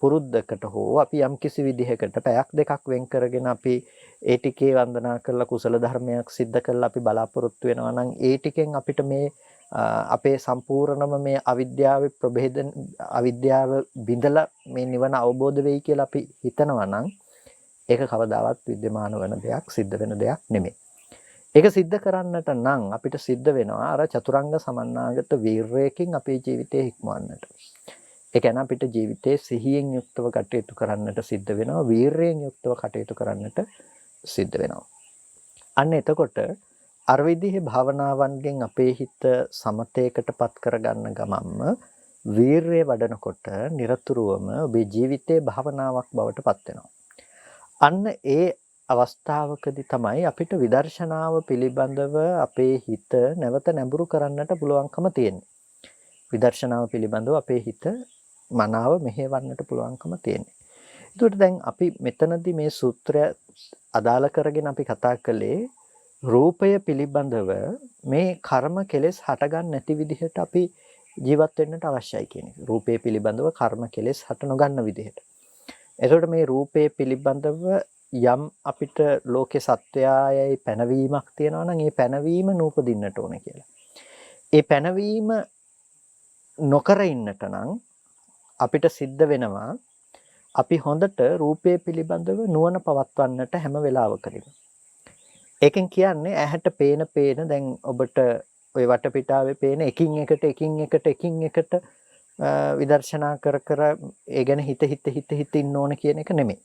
පුරුද්දකට හෝ අපි යම් කිසි විදිහකට පැයක් දෙකක් වෙන් කරගෙන අපි ඒ ටිකේ වන්දනා කරලා කුසල ධර්මයක් සිද්ධ කරලා අපි බලාපොරොත්තු වෙනවා නම් ඒ ටිකෙන් අපිට මේ අපේ සම්පූර්ණම මේ අවිද්‍යාව බිඳලා මේ නිවන අවබෝධ වෙයි කියලා අපි හිතනවා නම් ඒක කවදාවත් විද්‍යමාන වෙන දෙයක්, සිද්ධ වෙන දෙයක් නෙමෙයි. ඒක සිද්ධ කරන්නට නම් අපිට සිද්ධ වෙනවා අර චතුරංග සමන්නාගත වීරයකින් අපේ ජීවිතේ හික්මවන්නට. ඒ කියන්නේ අපිට ජීවිතේ සිහියෙන් යුක්තව කටයුතු කරන්නට සිද්ධ වෙනවා, වීරයෙන් යුක්තව කටයුතු කරන්නට සිද්ධ වෙනවා. අන්න එතකොට අර විදිහේ භාවනාවන්ගෙන් අපේ හිත සමතේකටපත් කරගන්න ගමන්ම වීරය වඩනකොට নিরතුරුවම ඔබේ ජීවිතේ භාවනාවක් බවට පත් වෙනවා. අන්න ඒ අවස්ථාවකදී තමයි අපිට විදර්ශනාව පිළිබඳව අපේ හිත නැවත නැඹුරු කරන්නට පුළුවන්කම තියෙන්නේ. විදර්ශනාව පිළිබඳව අපේ හිත මනාව මෙහෙවන්නට පුළුවන්කම තියෙන්නේ. ඒකට දැන් අපි මෙතනදී මේ සූත්‍රය අදාළ කරගෙන අපි කතා කළේ රූපය පිළිබඳව මේ කර්ම කෙලෙස් හටගන්න නැති විදිහට අපි ජීවත් වෙන්නට අවශ්‍යයි කියන එක. රූපය පිළිබඳව කර්ම කෙලෙස් හට නොගන්න විදිහට. එතකොට මේ රූපය පිළිබඳව යම් අපිට ලෝකේ සත්‍යයයි පැනවීමක් තියෙනවා නම් ඒ පැනවීම නූපදින්නට ඕනේ කියලා. ඒ පැනවීම නොකර ඉන්නට නම් අපිට සිද්ධ වෙනවා අපි හොඳට රූපය පිළිබඳව නුවණ පවත්වන්නට හැම වෙලාවකදීම. ඒකෙන් කියන්නේ ඇහැට පේන දැන් ඔබට ওই වටපිටාවේ පේන එකින් එකට විදර්ශනා කර ඒ ගැන හිත ඉන්න ඕන කියන එක නෙමෙයි.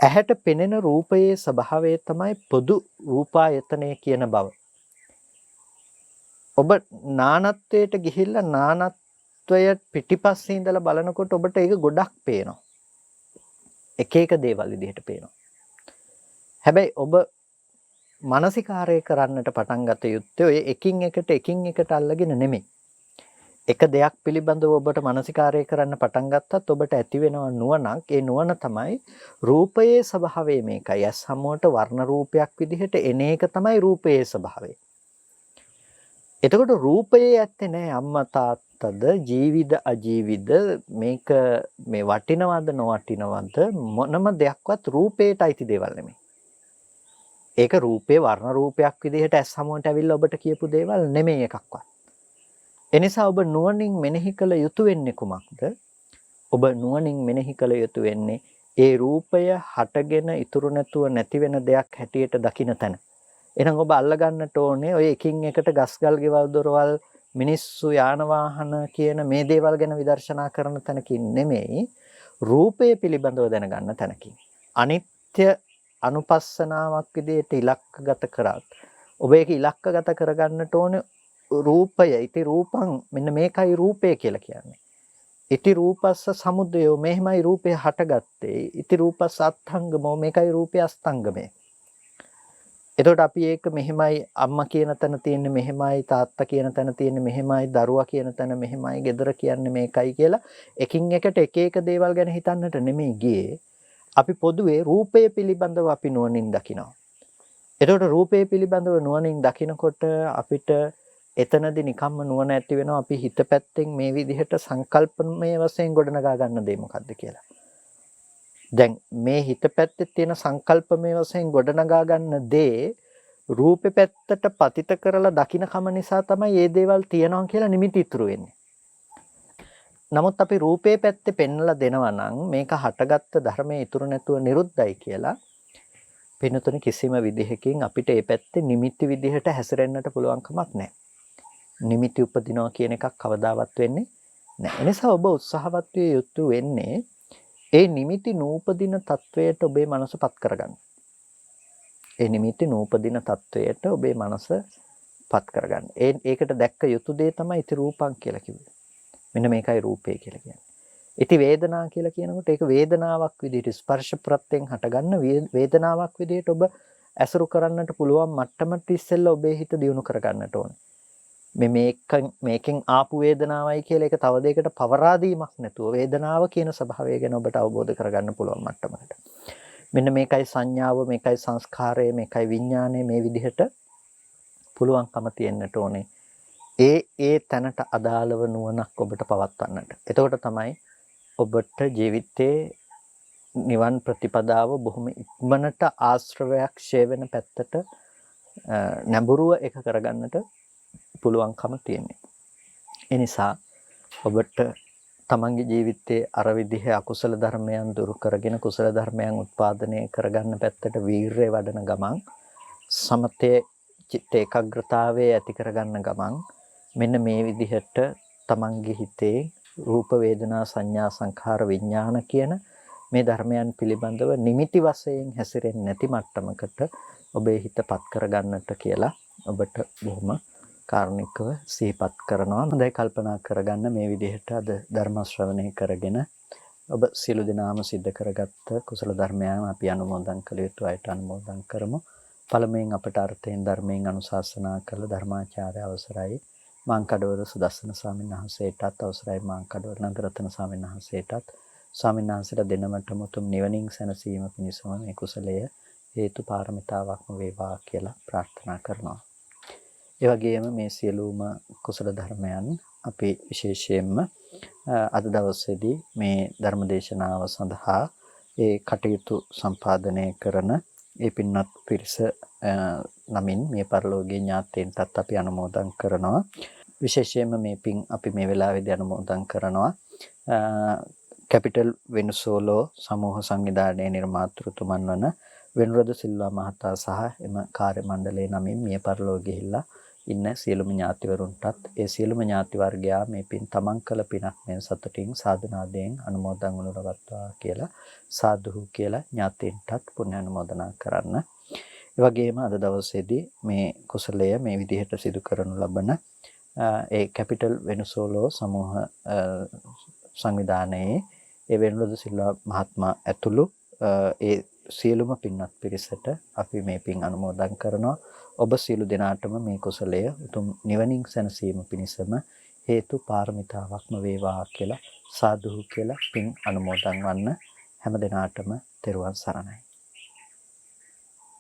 ඇහැට පෙනෙන රූපයේ ස්වභාවය තමයි පොදු රූපායතනය කියන බව. ඔබ නානත්වයට ගිහිල්ලා නානත්වය පිටිපස්සේ ඉඳලා බලනකොට ඔබට ඒක ගොඩක් පේනවා. එක දේවල් විදිහට පේනවා. හැබැයි ඔබ මානසිකාරය කරන්නට පටන් ගත යුත්තේ ඔය එකින් එකට අල්ලගෙන නෙමෙයි. එක දෙයක් පිළිබඳව ඔබට මානසිකාරය කරන්න පටන් ගත්තත් ඔබට ඇති වෙනවා නුවණක්. ඒ නුවණ තමයි රූපයේ ස්වභාවය මේකයි. ඇස් හමුවට වර්ණ රූපයක් විදිහට එන එක තමයි රූපයේ ස්වභාවය. එතකොට රූපයේ ඇත්තේ නෑ අම්මා තාත්තද ජීවිද අජීවිද මේක මේ වටිනවද නොවටිනවද මොනම දෙයක්වත් රූපේට අයිති දේවල් නෙමෙයි. ඒක රූපේ වර්ණ රූපයක් විදිහට ඇස් හමුවට ඇවිල්ලා ඔබට කියපු දේවල් නෙමෙයි එකක්වත්. එනිසා ඔබ නුවණින් මෙනෙහි කළ යුතු වෙන්නේ කුමක්ද? ඔබ නුවණින් මෙනෙහි කළ යුතු වෙන්නේ ඒ රූපය හටගෙන ඉතුරු නැතුව නැති වෙන දෙයක් හැටියට දකින තැන. එහෙනම් ඔබ අල්ල ගන්නට ඕනේ ඔය එකින් එකට ගස්ගල් ගෙවල් දොරවල් මිනිස්සු යාන වාහන කියන මේ දේවල් ගැන විදර්ශනා කරන තැනකින් නෙමෙයි රූපය පිළිබඳව දැනගන්න තැනකින්. අනිත්‍ය අනුපස්සනාවක් විදිහට ඉලක්කගත කරත් ඔබ ඒක ඉලක්කගත කරගන්නට ඕනේ රූපය. ඉති රූපං මෙන්න මේකයි රූපය කියලා කියන්නේ. ඉති රූපස්ස සමුදයෝ මෙහිමයි රූපය හටගත්තේ. ඉති රූපස්ස අත්ංගමෝ මේකයි රූපය අස්තංගමේ. එතකොට අපි ඒක මෙහෙමයි අම්මා කියන තැන තියෙන්නේ මෙහෙමයි තාත්තා කියන තැන තියෙන්නේ මෙහෙමයි දරුවා කියන තැන මෙහෙමයි ගෙදර කියන්නේ මේකයි කියලා එකින් එකට එක දේවල් ගැන හිතන්නට නෙමෙයි ගියේ. අපි පොදුවේ රූපය පිළිබඳව අපි නුවණින් දකිනවා. එතකොට රූපය පිළිබඳව නුවණින් දකිනකොට අපිට එතනදී නිකම්ම නුවණ ඇති වෙනවා අපි හිත පැත්තෙන් මේ විදිහට සංකල්පමය වශයෙන් ගොඩනගා ගන්න දේ මොකද්ද කියලා. දැන් මේ හිත පැත්තේ තියෙන සංකල්පමය වශයෙන් ගොඩනගා ගන්න දේ රූපේ පැත්තට පතිත කරලා දකින්න කම නිසා තමයි මේ දේවල් තියෙනවා කියලා නිමිති ඉතුරු වෙන්නේ. නමුත් අපි රූපේ පැත්තේ පෙන්වලා දෙනවා නම් මේක හටගත්ත ධර්මයේ ඉතුරු නැතුව නිරුද්ධයි කියලා පින්නතුනේ කිසිම විදිහකින් අපිට මේ පැත්තේ නිමිති විදිහට හැසිරෙන්නට පුළුවන් කමක් නැහැ. නිමිති උපදිනවා කියන එකක් කවදාවත් වෙන්නේ නැහැ. එනිසා ඔබ උත්සාහවත් විය යුතු වෙන්නේ ඒ නිමිති නූපදින තත්වයට ඔබේ මනසපත් කරගන්න. ඒ නිමිති නූපදින තත්වයට ඔබේ මනසපත් කරගන්න. ඒකට දැක්ක යුතු දේ තමයි ඉති රූපං කියලා කිව්වේ. මෙන්න මේකයි රූපය කියලා කියන්නේ. ඉති වේදනා කියලා කියනකොට ඒක වේදනාවක් විදිහට ස්පර්ශ ප්‍රත්‍යයෙන් හටගන්න වේදනාවක් විදිහට ඔබ ඇසුරු කරන්නට පුළුවන් මට්ටමට ඉස්සෙල්ලා ඔබේ හිත දියුණු කරගන්නට ඕනේ. මේකෙන් ආපු වේදනාවයි කියලා ඒක තව දෙයකට පවරා දීමක් නැතුව වේදනාව කියන ස්වභාවය ගැන ඔබට අවබෝධ කරගන්න පුළුවන් මට්ටමකට. මෙන්න මේකයි සංඥාව, මේකයි සංස්කාරය, මේකයි විඥානය මේ විදිහට පුළුවන්කම තියෙන්නට ඕනේ. ඒ තැනට අදාළව නුවණක් ඔබට පවත්වන්නට. එතකොට තමයි ඔබට ජීවිතේ නිවන් ප්‍රතිපදාව බොහොම ඉක්මනට ආශ්‍රවයක් ඡේ වෙන පැත්තට නැඹුරුව එක කරගන්නට පුළුවන්කම තියෙනවා. ඒ නිසා ඔබට තමන්ගේ ජීවිතයේ අර විදිහේ අකුසල ධර්මයන් දුරු කරගෙන කුසල ධර්මයන් උත්පාදනය කරගන්න පැත්තට වීරය වඩන ගමන් සමතේ චිත්ත ඒකාග්‍රතාවයේ ඇති කරගන්න ගමන් මෙන්න මේ විදිහට තමන්ගේ හිතේ රූප වේදනා සංඥා සංඛාර විඥාන කියන මේ ධර්මයන් පිළිබඳව නිමිති වශයෙන් හැසිරෙන්නේ නැති මට්ටමකට ඔබේ හිතපත් කරගන්නට කියලා ඔබට බොහොම කාරුණිකව සිහිපත් කරනවා. හොඳයි කල්පනා කරගන්න මේ විදිහට අද ධර්ම ශ්‍රවණය කරගෙන ඔබ සියලු දෙනාම සිද්ධ කරගත්ත කුසල ධර්මයන් අපි අනුමෝදන් කළ යුතු අයට අනුමෝදන් කරමු. පළමුවෙන් අපට අර්ථයෙන් ධර්මයෙන් අනුශාසනා කළ ධර්මාචාර්ය අවසරයි මාංකඩවර සුදස්සන ස්වාමීන් වහන්සේටත් අවසරයි මාංකඩවර නන්දරත්න ස්වාමීන් වහන්සේටත් ස්වාමීන් වහන්සේලා දෙනමටම උතුම් නිවනින් සැනසීම පිණිසම මේ කුසලය හේතු පාරමිතාවක්ම වේවා කියලා ප්‍රාර්ථනා කරනවා. ඒ වගේම මේ සියලුම කුසල ධර්මයන් අපි විශේෂයෙන්ම අද දවසේදී මේ ධර්ම දේශනාව සඳහා ඒ කටයුතු සම්පාදනය කරන ඒ පින්වත් පිරිස නමින් මේ පරලෝකීය ඥාතීන්ටත් අපි අනුමෝදන් කරනවා. විශේෂයෙන්ම මේ පින් අපි මේ වෙලාවේදී අනුමෝදන් කරනවා කැපිටල් වෙනුසෝලෝ සමූහ සංවිධානයේ නිර්මාතෘතුමන් වන වෙනුරද සිල්වා මහතා සහ එම කාර්ය මණ්ඩලයේ නමින් මිය පරලෝක ගිහිල්ලා ඉන්න සියලුම ඥාතිවරුන්ටත් ඒ සියලුම ඥාති වර්ගයා මේ පින් තමන් කළ පිනක් මෙන් සතුටින් සාධනාවෙන් අනුමෝදන් වනු ලබත්වා කියලා සාදුහු කියලා ඥාතීන්ටත් පුණ්‍ය අනුමෝදනා කරන්න. ඒ වගේම අද දවසේදී මේ කුසලය මේ විදිහට සිදු කරනු ලබන ඒ කැපිටල් වෙනුසෝලෝ සමූහ සංවිධානයේ ඒ වෙනුරද සිල්වා මහත්මයා ඇතුළු ඒ සියලුම පින්වත් පිරිසට අපි මේ පින් අනුමෝදන් කරනවා. ඔබ සියලු දෙනාටම මේ කුසලය උතුම් නිවනින් සැනසීම පිණිසම හේතු පාරමිතාවක්ම වේවා කියලා සාදු කියලා පින් අනුමෝදන් වන්න. හැම දිනාටම තෙරුවන් සරණයි.